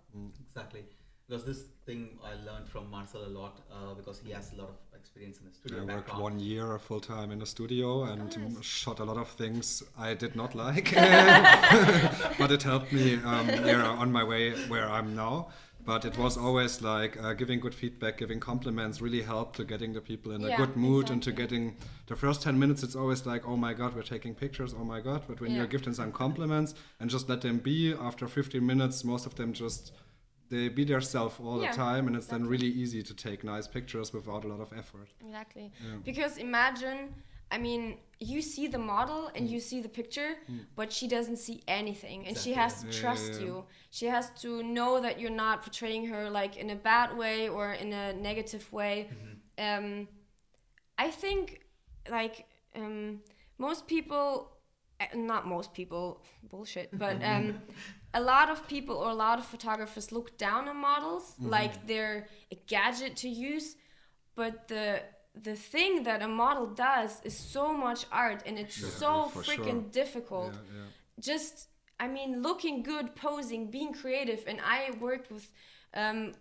Exactly. Because this thing I learned from Marcel a lot, because he has a lot of experience in the studio. I worked 1 year full time in the studio and shot a lot of things I did not like, but it helped me on my way where I'm now. But it was always like giving good feedback, giving compliments really helped to getting the people in a good mood and to getting the first 10 minutes. It's always like, oh my God, we're taking pictures. Oh my God. But when you give them some compliments and just let them be, after 15 minutes, most of them they be themselves all the time. And it's then really easy to take nice pictures without a lot of effort. Exactly. Yeah. Because imagine, I mean, you see the model and you see the picture, but she doesn't see anything, and she has to trust you. She has to know that you're not portraying her like in a bad way or in a negative way. I think like most people, not most people, bullshit, but a lot of people or a lot of photographers look down on models like they're a gadget to use, but the thing that a model does is so much art, and it's so freaking difficult. Just, I mean, looking good, posing, being creative. And I worked with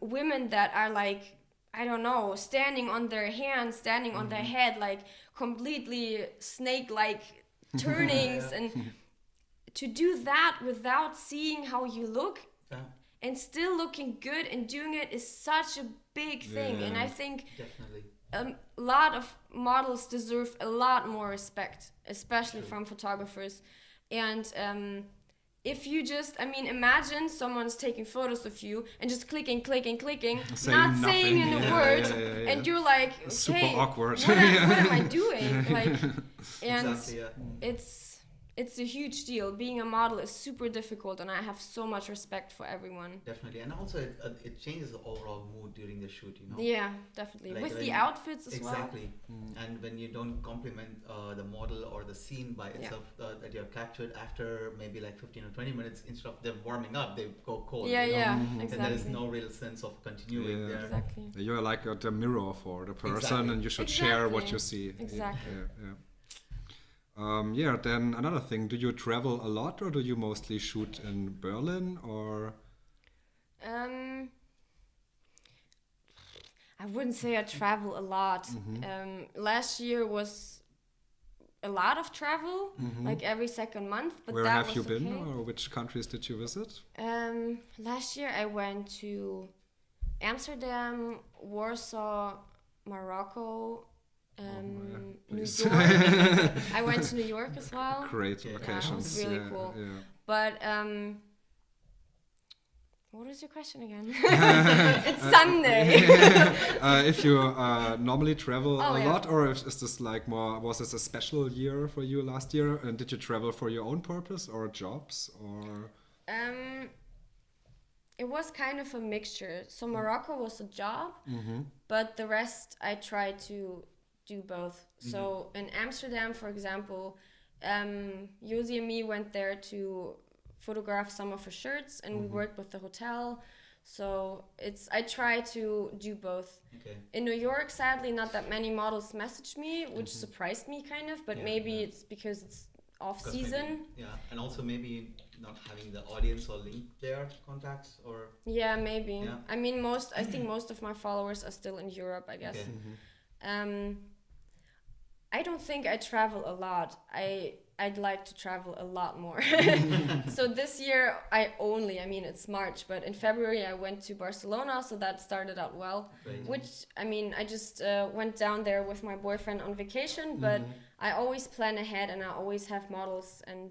women that are like, I don't know, standing on their hands, standing on their head, like completely snake-like turnings. And to do that without seeing how you look and still looking good and doing it is such a big thing. And I think a lot of models deserve a lot more respect, especially from photographers. And if you just, I mean, imagine someone's taking photos of you and just clicking, Saying not saying nothing. in a Yeah, word, yeah. and you're like, okay, Super awkward. what am I doing? Like, and Exactly, yeah. it's a huge deal. Being a model is super difficult, and I have so much respect for everyone. Definitely, and also it changes the overall mood during the shoot, you know. Yeah, definitely. Like With when the you- outfits as well. Exactly, and when you don't compliment the model or the scene by itself that you have captured after maybe like 15 or 20 minutes, instead of them warming up, they go cold. Yeah, you know? yeah, And there is exactly. no real sense of continuing Yeah. there. Exactly. You're like the mirror for the person, Exactly. and you should share what Exactly. you see. Exactly. Yeah. Then another thing: do you travel a lot, or do you mostly shoot in Berlin, or? I wouldn't say I travel a lot. Last year was a lot of travel, like every second month. But Where that have was you been, okay. or which countries did you visit? Last year I went to Amsterdam, Warsaw, Morocco, New please. York. I went to New York as well. Great Yeah, it was locations. really yeah, cool. Yeah. But what was your question again? It's Sunday. If you normally travel Oh, a yeah. lot, or is this like more? Was this a special year for you last year? And did you travel for your own purpose or jobs or? It was kind of a mixture. So Morocco was a job, but the rest I tried to do both. So in Amsterdam, for example, Josie and me went there to photograph some of her shirts, and we worked with the hotel. So I try to do both. Okay. In New York, sadly, not that many models messaged me, which surprised me kind of, but Yeah, maybe yeah. it's because it's off 'Cause season. maybe, yeah, and also maybe not having the audience or link their contacts or. Yeah, maybe. Yeah. I mean, I think most of my followers are still in Europe, I guess. Okay. I don't think I travel a lot. I'd like to travel a lot more. So this year I mean, it's March, but in February I went to Barcelona, so that started out well. Great. Which, I mean, I just went down there with my boyfriend on vacation, but I always plan ahead and I always have models and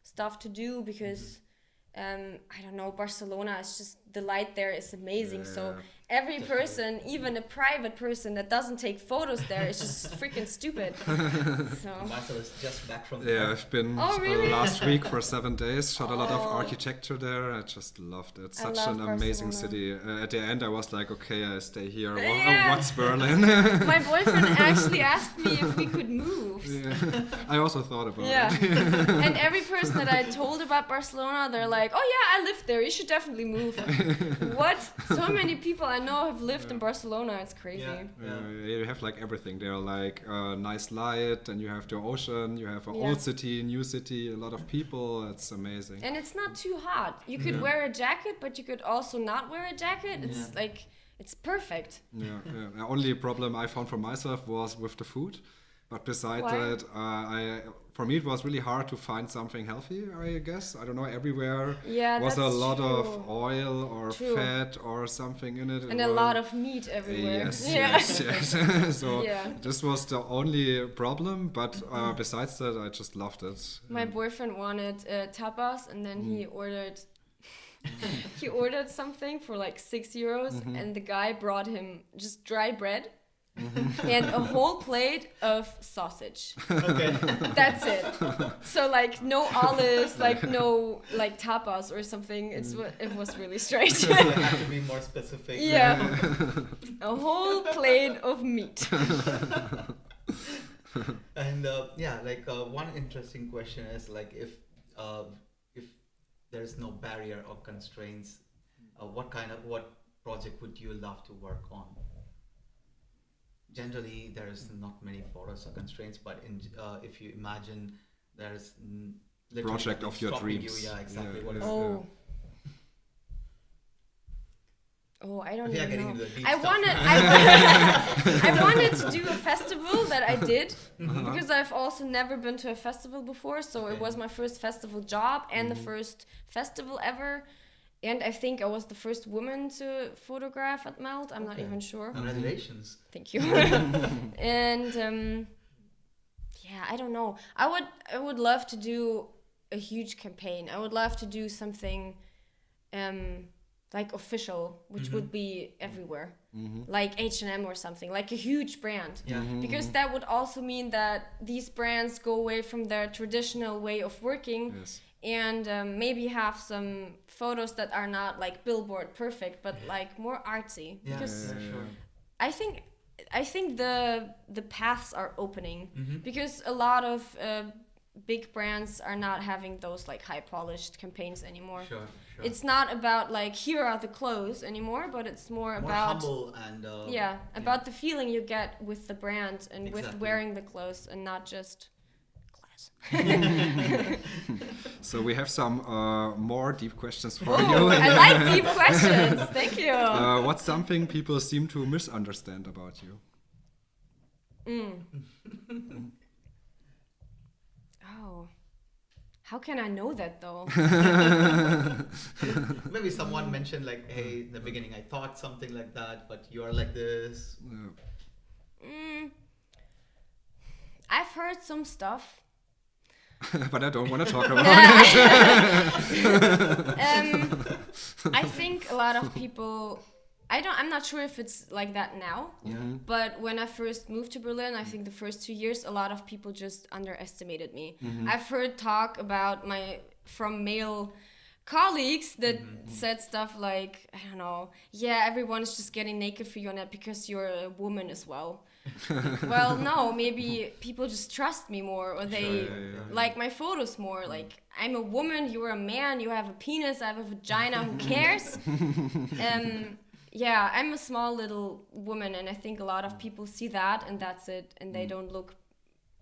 stuff to do because I don't know, Barcelona is just, the light there is amazing. So every person, even a private person that doesn't take photos there, is just freaking stupid. So Marcel is just back from. Yeah, I've been Oh, really? last week for 7 days. Shot a lot of architecture there. I just loved it. I Such love an amazing Barcelona. city. At the end, I was like, okay, I stay here. Yeah. What's Berlin? my boyfriend actually asked me if we could move. Yeah. I also thought about Yeah. it. And every person that I told about Barcelona, they're like, oh yeah, I lived there, you should definitely move. What? So many people I know have lived in Barcelona, it's crazy. Yeah. You have like everything there, like nice light, and you have the ocean, you have an Yeah. old city, new city, a lot of people. It's amazing. And it's not too hot. You could wear a jacket, but you could also not wear a jacket. It's like, it's perfect. Yeah. The only problem I found for myself was with the food. But besides Why? that, for me it was really hard to find something healthy, I guess. I don't know, everywhere Yeah, was a that's lot of true. oil or True. fat or something in it. And a lot of meat everywhere. Yes, Yeah. yes. So Yeah. this was the only problem, but besides that, I just loved it. My boyfriend wanted tapas, and then he ordered something for like €6, and the guy brought him just dry bread and a whole plate of sausage. Okay. That's it. So like no olives, like no like tapas or something. It was really strange. You have to be more specific. Yeah, a whole plate of meat. And one interesting question is like if there's no barrier or constraints, what project would you love to work on? Generally, there's not many borders or constraints, but if you imagine there's literally Project nothing of your stopping dreams. you, yeah, exactly. Yeah, What is yeah. Oh. Oh, I don't We are even getting know. into the deep I stuff. wanted to do a festival that I did because I've also never been to a festival before. So it Okay. was my first festival job and the first festival ever. And I think I was the first woman to photograph at Melt. I'm not Okay. even sure. Congratulations. Thank you. And yeah, I don't know. I would love to do a huge campaign. I would love to do something like official, which would be everywhere, like H&M or something, like a huge brand. Yeah. Because that would also mean that these brands go away from their traditional way of working. Yes. And maybe have some photos that are not like billboard perfect, but like more artsy. Yeah, Because sure. I think the paths are opening, because a lot of big brands are not having those like high polished campaigns anymore. Sure. It's not about like here are the clothes anymore, but it's more about humble and about the feeling you get with the brand and with Exactly. wearing the clothes, and not just class. So we have some more deep questions for Oh, you. I like deep questions. Thank you. What's something people seem to misunderstand about you? Oh, how can I know that though? maybe someone mentioned like, hey, in the beginning I thought something like that, but you're like this. I've heard some stuff. But I don't want to talk about I think a lot of people, I'm not sure if it's like that now, but when I first moved to Berlin, I think the first 2 years, a lot of people just underestimated me. I've heard talk about from male colleagues that said stuff like, I don't know, yeah, everyone is just getting naked for you, Annette, because you're a woman as well. Well, no, maybe people just trust me more, or they like my photos more. Like, I'm a woman, you're a man, you have a penis, I have a vagina, who cares? Yeah, I'm a small little woman, and I think a lot of people see that, and that's it, and they don't look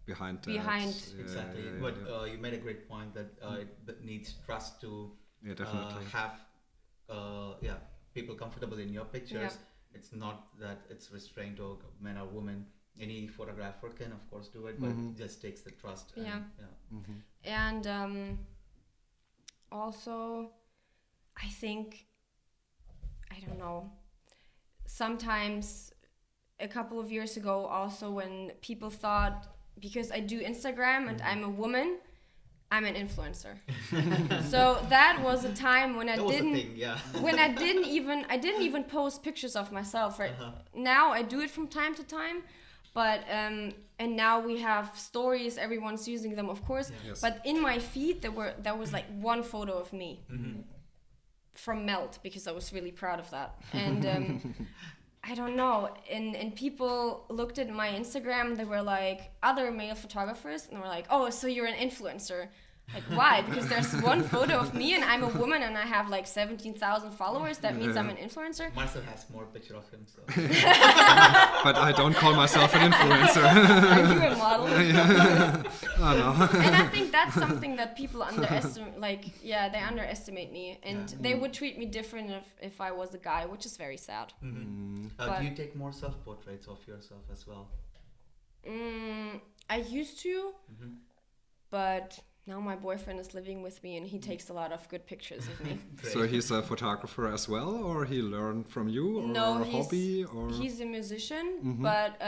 behind that. Exactly. But you made a great point that it needs trust to definitely. have people comfortable in your pictures. Yeah. It's not that it's restrained to men or women. Any photographer can, of course, do it, but it just takes the trust. And also, I think, I don't know, sometimes a couple of years ago also, when people thought, because I do Instagram and I'm a woman, I'm an influencer. So that was a time when I didn't even post pictures of myself. Right now I do it from time to time, but and now we have stories. Everyone's using them, of course. Yes. But in my feed there was like one photo of me from Melt, because I was really proud of that. And I don't know. And people looked at my Instagram. They were like, other male photographers, and were like, "Oh, so you're an influencer." Like, why? Because there's one photo of me and I'm a woman and I have like 17,000 followers. That means I'm an influencer. Marcel has more picture of him, so. But I don't call myself an influencer. Are you a model? Oh, no. And I think that's something that people underestimate. Like, yeah, they underestimate me, and they would treat me different if I was a guy, which is very sad. Do you take more self-portraits of yourself as well? I used to, but now my boyfriend is living with me and he takes a lot of good pictures of me. So he's a photographer as well, or he learned from you, or no, a hobby, or he's a musician, but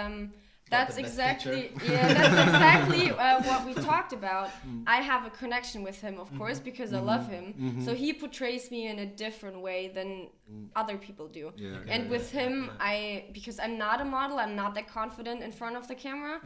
that's the best exactly what we talked about. I have a connection with him, of course, because I love him. So he portrays me in a different way than other people do. And with him, because I'm not a model, I'm not that confident in front of the camera.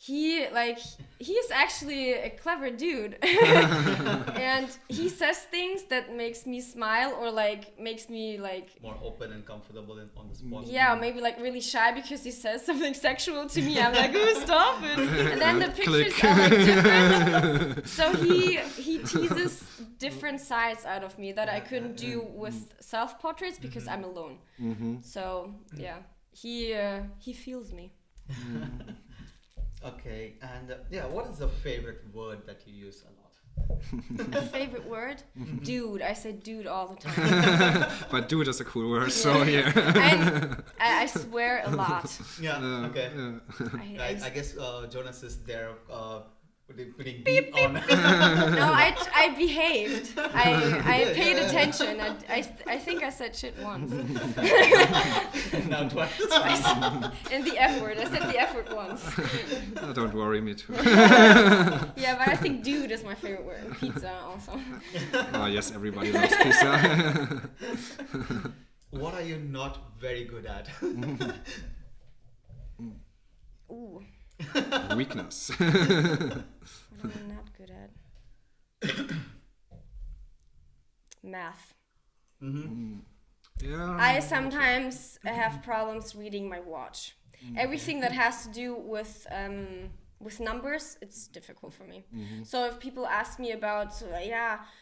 He's actually a clever dude. And he says things that makes me smile, or like makes me like more open and comfortable on the spot. Yeah, maybe like really shy because he says something sexual to me. I'm like, oh, stop it. And then the pictures are like different. So he teases different sides out of me that I couldn't do with self-portraits because I'm alone. So yeah, he feels me. Okay, and what is the favorite word that you use a lot? A favorite word? Dude. I say dude all the time. But dude is a cool word, so yeah. And I swear a lot. Yeah, okay. I I guess Jonas is there putting beep on. No, I behaved. I paid attention. I think I said shit once. Now twice. And the F word. I said the F word once. Oh, don't worry, me too. Yeah, but I think dude is my favorite word. And pizza also. Oh, yes, everybody loves pizza. What are you not very good at? Ooh. Weakness. What am I not good at? Math. Yeah. I sometimes have problems reading my watch. Everything that has to do with numbers, it's difficult for me. So if people ask me about,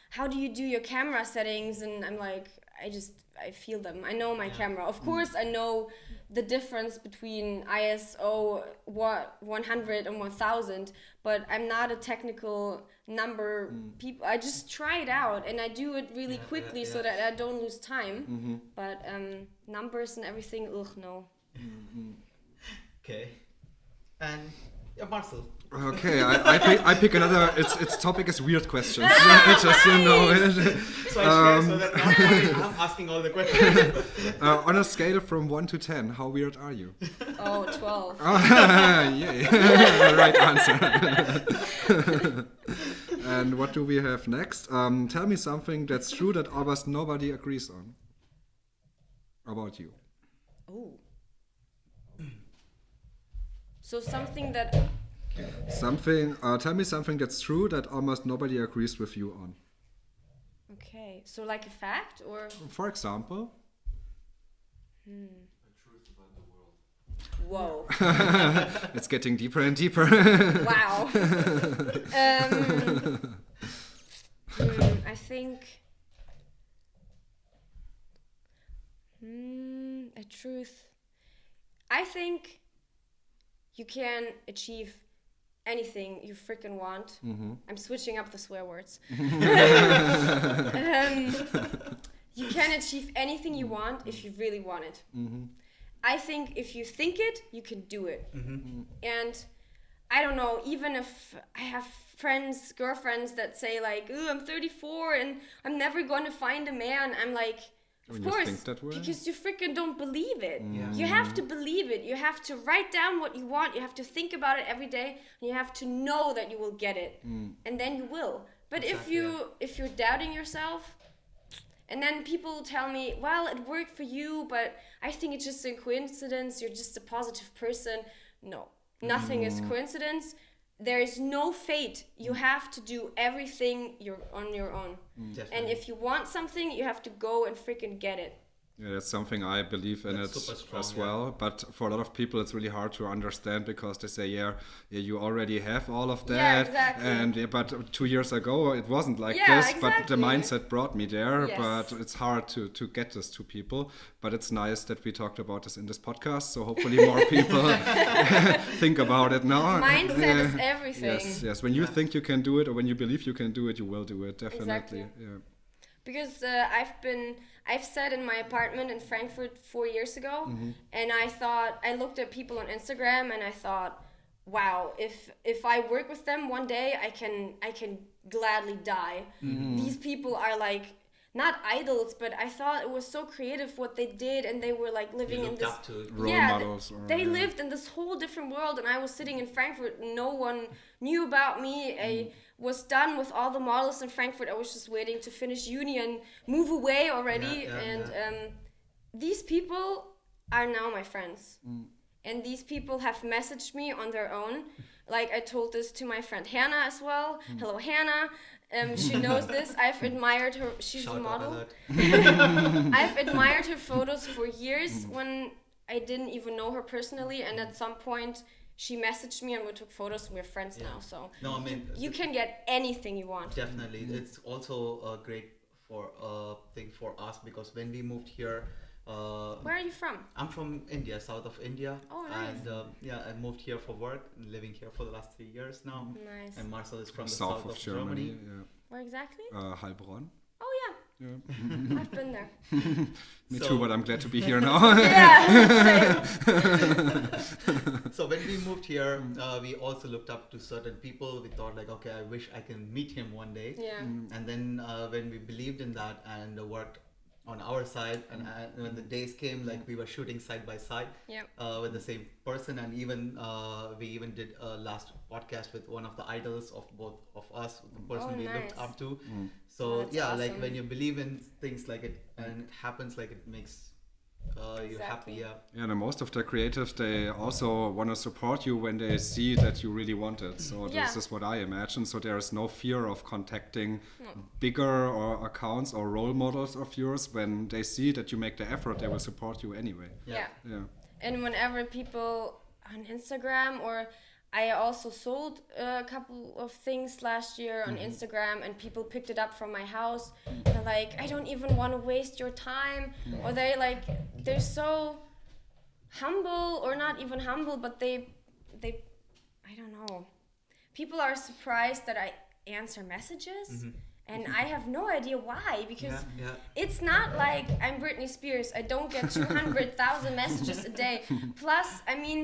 how do you do your camera settings, and I'm like, I feel them. I know my camera. Of course, I know the difference between ISO 100 and 1000, but I'm not a technical number people. I just try it out and I do it really quickly so that I don't lose time. But numbers and everything, no. Okay. And Marcel. Okay, I pick another. Its topic is weird questions. Just So I share so that now I'm asking all the questions. on a scale from 1 to 10, how weird are you? Oh, 12. Yay! Right answer. And what do we have next? Tell me something that's true that almost nobody agrees on about you. Oh. So something that... Tell me something that's true that almost nobody agrees with you on. Okay, so like a fact or... For example? The truth about the world. Whoa. It's getting deeper and deeper. Wow. I think... a truth... I think you can achieve anything you freaking want. I'm switching up the swear words. You can achieve anything you want if you really want it. I think if you think it, you can do it. And I don't know, even if I have girlfriends that say like, "Ooh, I'm 34 and I'm never gonna find a man," I'm like, of course, because you freaking don't believe it. You have to believe it. You have to write down what you want. You have to think about it every day, and you have to know that you will get it, and then you will. But if you're doubting yourself, and then people tell me, "Well, it worked for you, but I think it's just a coincidence. You're just a positive person." No, nothing is coincidence. There is no fate. You have to do everything on your own. Definitely. And if you want something, you have to go and freaking get it. Yeah, that's something I believe in That's it super strong, as well. But for a lot of people, it's really hard to understand because they say, yeah, you already have all of that. Yeah, exactly. And but 2 years ago, it wasn't like Yeah, this. But the exactly. mindset brought me there. Yes. But it's hard to get this to people. But it's nice that we talked about this in this podcast. So hopefully more people think about it now. Mindset is everything. Yes. When you think you can do it or when you believe you can do it, you will do it. Definitely. Exactly. Yeah. Because I've sat in my apartment in Frankfurt 4 years ago, and I looked at people on Instagram and I thought, wow, if I work with them one day, I can gladly die. These people are like not idols, but I thought it was so creative what they did, and they were like living in this role models. They lived in this whole different world, and I was sitting in Frankfurt. No one knew about me. I was done with all the models in Frankfurt. I was just waiting to finish uni and move away already. These people are now my friends. And these people have messaged me on their own. Like I told this to my friend Hannah as well. Hello, Hannah. She knows this. I've admired her. She's a model. I've admired her photos for years when I didn't even know her personally. And at some point, she messaged me and we took photos and we're friends now. So no, I mean, you can get anything you want. Definitely. It's also a great thing for us because when we moved here, where are you from? I'm from India, south of India. Oh, nice. And I moved here for work, living here for the last 3 years now. Nice. And Marcel is from the South of Germany. Yeah. Where exactly? Heilbronn. Oh yeah, Yeah. I've been there. Me So- too, but I'm glad to be here now. Yeah, same. So when we moved here, we also looked up to certain people. We thought like, okay, I wish I can meet him one day. Yeah. And then when we believed in that and worked on our side, and when the days came, like we were shooting side by side Yeah. with the same person, and even we even did a last podcast with one of the idols of both of us, the person Oh, we looked nice. up to. Mm. So Oh, that's yeah, like awesome. when you believe in things like it and it happens, like it makes you happy. Exactly. Yeah. Yeah, and most of the creatives, they also want to support you when they see that you really want it. So Yeah. this is what I imagine. So there is no fear of contacting No. bigger or accounts or role models of yours. When they see that you make the effort, they will support you anyway. Yeah. Yeah. And whenever people on Instagram, or I also sold a couple of things last year on Instagram, and people picked it up from my house. They're like, I don't even want to waste your time. Or they're so humble, or not even humble, but they I don't know. People are surprised that I answer messages. And I have no idea why, because Yeah. it's not like I'm Britney Spears. I don't get 200,000 messages a day. Plus, I mean,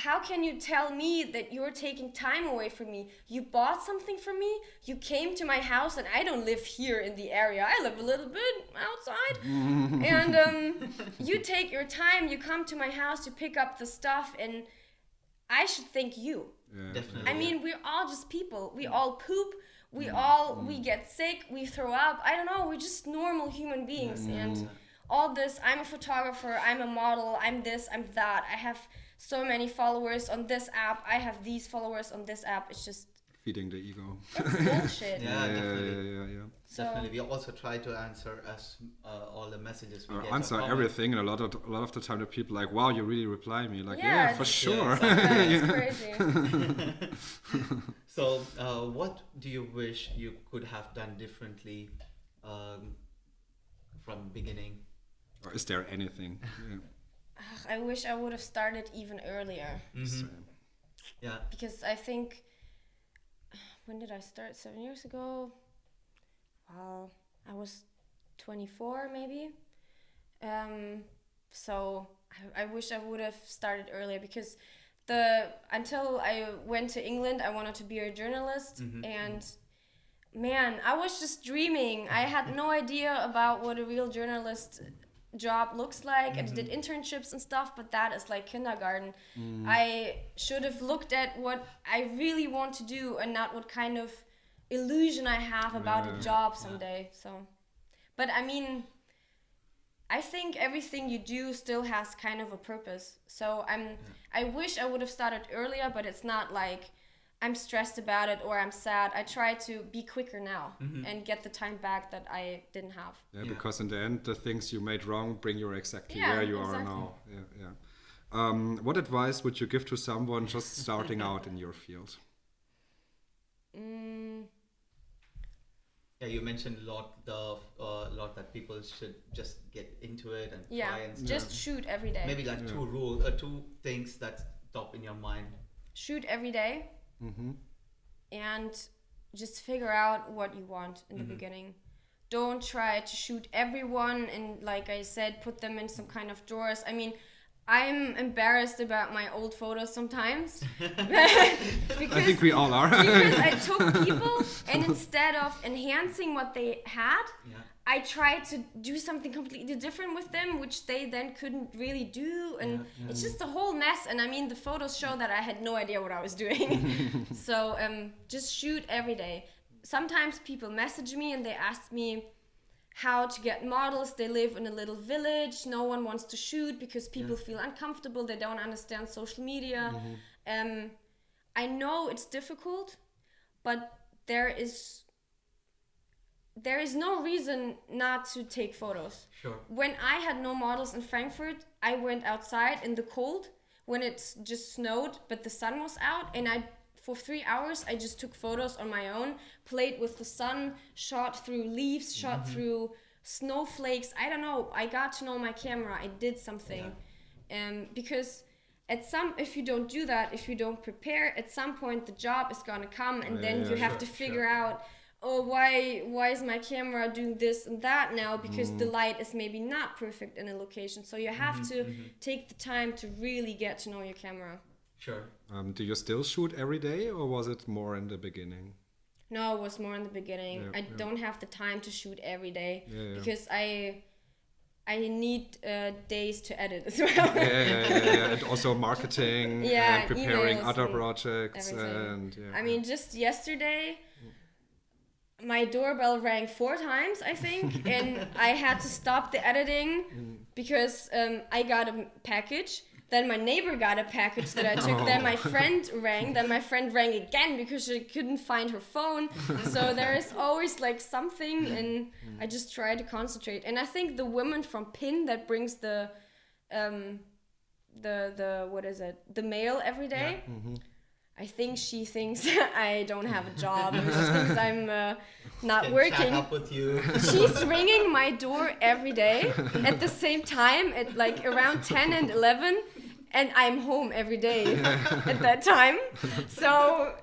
how can you tell me that you're taking time away from me? You bought something from me, you came to my house, and I don't live here in the area. I live a little bit outside. And you take your time, you come to my house, you pick up the stuff, and I should thank you. Yeah. Definitely. I mean, we're all just people. We all poop. We get sick. We throw up. I don't know. We're just normal human beings. And all this, I'm a photographer. I'm a model. I'm this. I'm that. I have so many followers on this app. I have these followers on this app. It's just Feeding the ego. it's bullshit. Yeah, definitely. yeah. So, Definitely, we also try to answer all the messages we Or get. answer or comments. everything, and a lot of the time the people like, wow, you really reply me. Like, Yeah, yeah, for it's- sure. it's crazy. So, what do you wish you could have done differently from beginning? Or is there anything? Yeah. Ugh, I wish I would have started even earlier, Same. Yeah. because I think, when did I start? 7 years ago? Well, I was 24 maybe. So I wish I would have started earlier, because until I went to England, I wanted to be a journalist, and man, I was just dreaming. I had no idea about what a real journalist job looks like. I did internships and stuff, but that is like kindergarten. I should have looked at what I really want to do, and not what kind of illusion I have about a job someday. So, but I mean, I think everything you do still has kind of a purpose. So I wish I would have started earlier, but it's not like I'm stressed about it or I'm sad. I try to be quicker now and get the time back that I didn't have. Yeah, Yeah. because in the end, the things you made wrong bring you exactly Yeah, where you are exactly. now. Yeah. What advice would you give to someone just starting out in your field? Yeah, you mentioned a lot that people should just get into it and Yeah, try and stuff. just shoot every day. Maybe like two things that's top in your mind. Shoot every day. And just figure out what you want in the beginning. Don't try to shoot everyone and, like I said, put them in some kind of drawers. I mean, I'm embarrassed about my old photos sometimes. I think we all are. Because I took people, and instead of enhancing what they had, Yeah. I tried to do something completely different with them, which they then couldn't really do, and it's just a whole mess. And I mean, the photos show that I had no idea what I was doing. So just shoot every day. Sometimes people message me and they ask me how to get models. They live in a little village. No one wants to shoot because people feel uncomfortable. They don't understand social media. I know it's difficult, but there is no reason not to take photos. Sure. When I had no models in Frankfurt, I went outside in the cold when it just snowed, but the sun was out, and for 3 hours, I just took photos on my own, played with the sun, shot through leaves, shot through snowflakes. I don't know. I got to know my camera. I did something. Because if you don't do that, if you don't prepare, at some point the job is gonna come, and then you have to figure out, oh, why is my camera doing this and that now? Because the light is maybe not perfect in a location. So you have to take the time to really get to know your camera. Sure. Do you still shoot every day, or was it more in the beginning? No, it was more in the beginning. Yeah, I yeah. don't have the time to shoot every day Yeah. because I need days to edit as well. Yeah. And also marketing Yeah, and preparing emails other and projects everything. and yeah. I mean, just yesterday, my doorbell rang 4 times, I think, and I had to stop the editing because I got a package. Then my neighbor got a package that I took. Then my friend rang. Then my friend rang again because she couldn't find her phone. So there is always like something, and I just try to concentrate. And I think the woman from PIN that brings the what is it? The mail every day. Mm-hmm. I think she thinks I don't have a job. Or she thinks I'm not Can working. chat up with you. She's ringing my door every day at the same time at like around 10 and 11, and I'm home every day at that time. So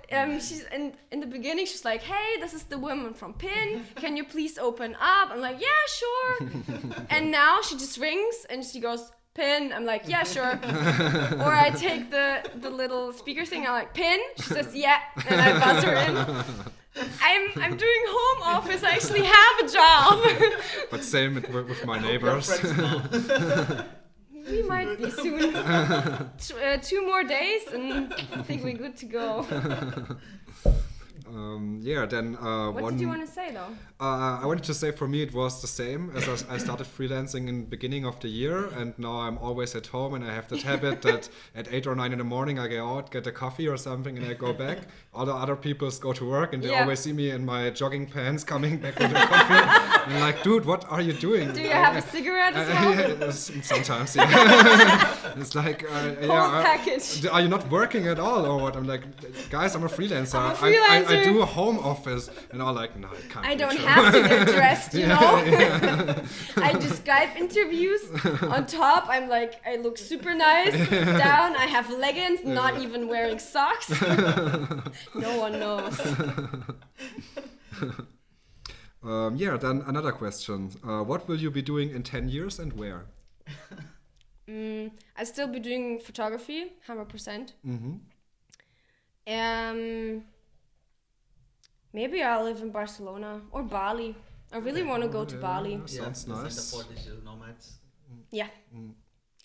she's in the beginning, she's like, hey, this is the woman from PIN. Can you please open up? I'm like, yeah, sure. And now she just rings and she goes, PIN. I'm like, yeah, sure. Or I take the little speaker thing. I'm like, PIN. She says, yeah, and I buzz her in. I'm doing home office. I actually have a job. But same with my Your neighbors. friends now. We might be soon. 2 more days, and I think we're good to go. Then What did you want to say though? I wanted to say for me it was the same as I started freelancing in the beginning of the year, and now I'm always at home, and I have that habit that at 8 or 9 in the morning I go out, get a coffee or something, and I go back. All the other people go to work, and they Yeah. always see me in my jogging pants coming back with a coffee. And I'm like, dude, what are you doing? Do you have a cigarette as well? Yeah, sometimes, yeah. It's like, Whole package. are you not working at all or what? I'm like, guys, I'm a freelancer. I'm a I freelancer. do a home office. And all like, no, I can't. I do don't it." have to get dressed, you know? I do Skype interviews. On top, I'm like, I look super nice. Down, I have leggings, not even wearing socks. No one knows. Then another question. What will you be doing in 10 years and where? I'll still be doing photography, 100%. Mm-hmm. Maybe I'll live in Barcelona or Bali. I really want to go to Bali. Yeah, sounds the nice. Center for Digital Nomads. Yeah.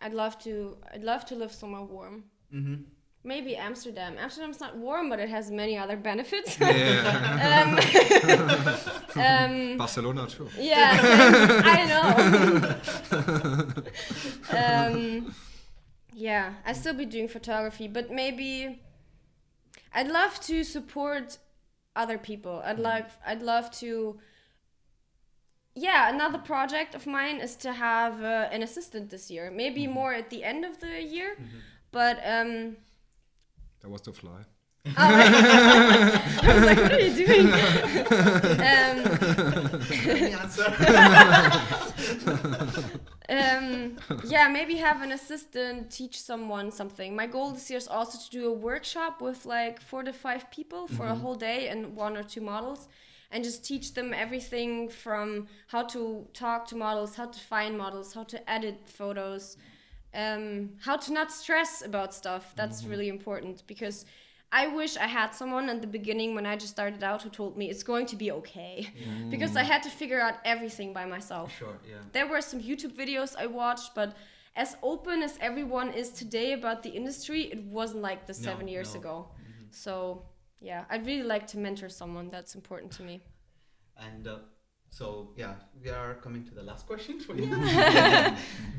I'd love to live somewhere warm. Mm-hmm. Maybe Amsterdam. Amsterdam's not warm, but it has many other benefits. Yeah. um, Barcelona too. yeah, I know. Yeah, I'd still be doing photography, but maybe I'd love to support other people. I'd love to. Yeah, another project of mine is to have an assistant this year. Maybe more at the end of the year, but That was to fly. I was like, what are you doing? Any answer? Yeah, maybe have an assistant teach someone something. My goal this year is also to do a workshop with like 4 to 5 people for a whole day and 1 or 2 models, and just teach them everything from how to talk to models, how to find models, how to edit photos, how to not stress about stuff. That's really important, because I wish I had someone at the beginning when I just started out who told me it's going to be okay, because I had to figure out everything by myself. Sure, yeah. There were some YouTube videos I watched, but as open as everyone is today about the industry, it wasn't like this 7 years ago. So yeah, I'd really like to mentor someone. That's important to me. And so, yeah, we are coming to the last question for you.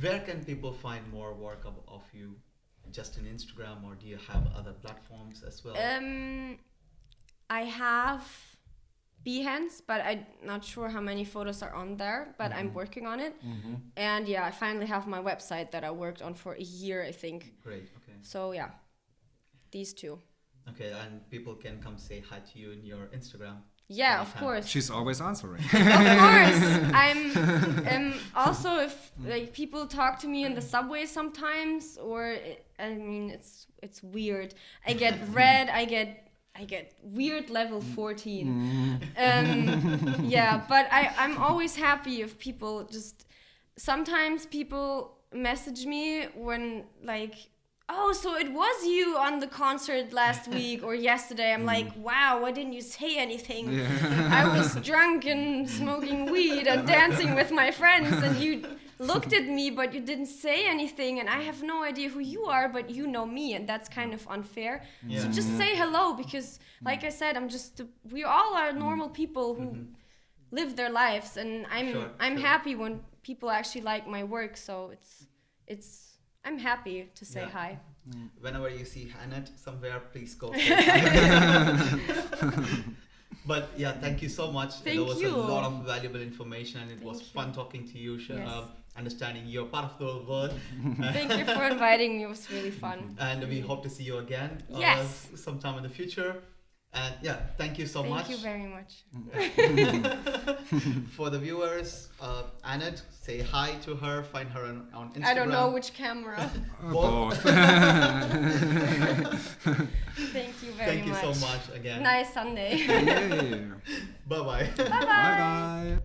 Where can people find more work of you? Just in Instagram, or do you have other platforms as well? I have Behance, but I'm not sure how many photos are on there, but I'm working on it. And yeah, I finally have my website that I worked on for a year, I think. Great, okay. So yeah, these 2. Okay, and people can come say hi to you in your Instagram. Yeah, of Anytime. course. She's always answering. Of course. I'm also, if like people talk to me in the subway sometimes, or I mean it's weird. I get red, I get I get weird level 14. Yeah, but I'm always happy if people just... Sometimes people message me when like, oh, so it was you on the concert last week or yesterday. I'm like, wow, why didn't you say anything? Yeah. I was drunk and smoking weed and dancing with my friends, and you looked at me, but you didn't say anything, and I have no idea who you are, but you know me, and that's kind of unfair. Yeah. So just say hello, because like I said, we all are normal people who live their lives, and I'm happy when people actually like my work, so I'm happy to say hi. Whenever you see Annette somewhere, please go say hi. But yeah, thank you so much. Thank there was you. a lot of valuable information, and it was fun talking to you, understanding your part of the world. Thank you for inviting me. It was really fun. And we hope to see you again sometime in the future. And yeah, thank you so much. Thank you very much. For the viewers, Annette, say hi to her, find her on Instagram. I don't know which camera. Both. Thank you very much. Thank you so much again. Nice Sunday. Yay. Bye-bye. Bye-bye. Bye-bye.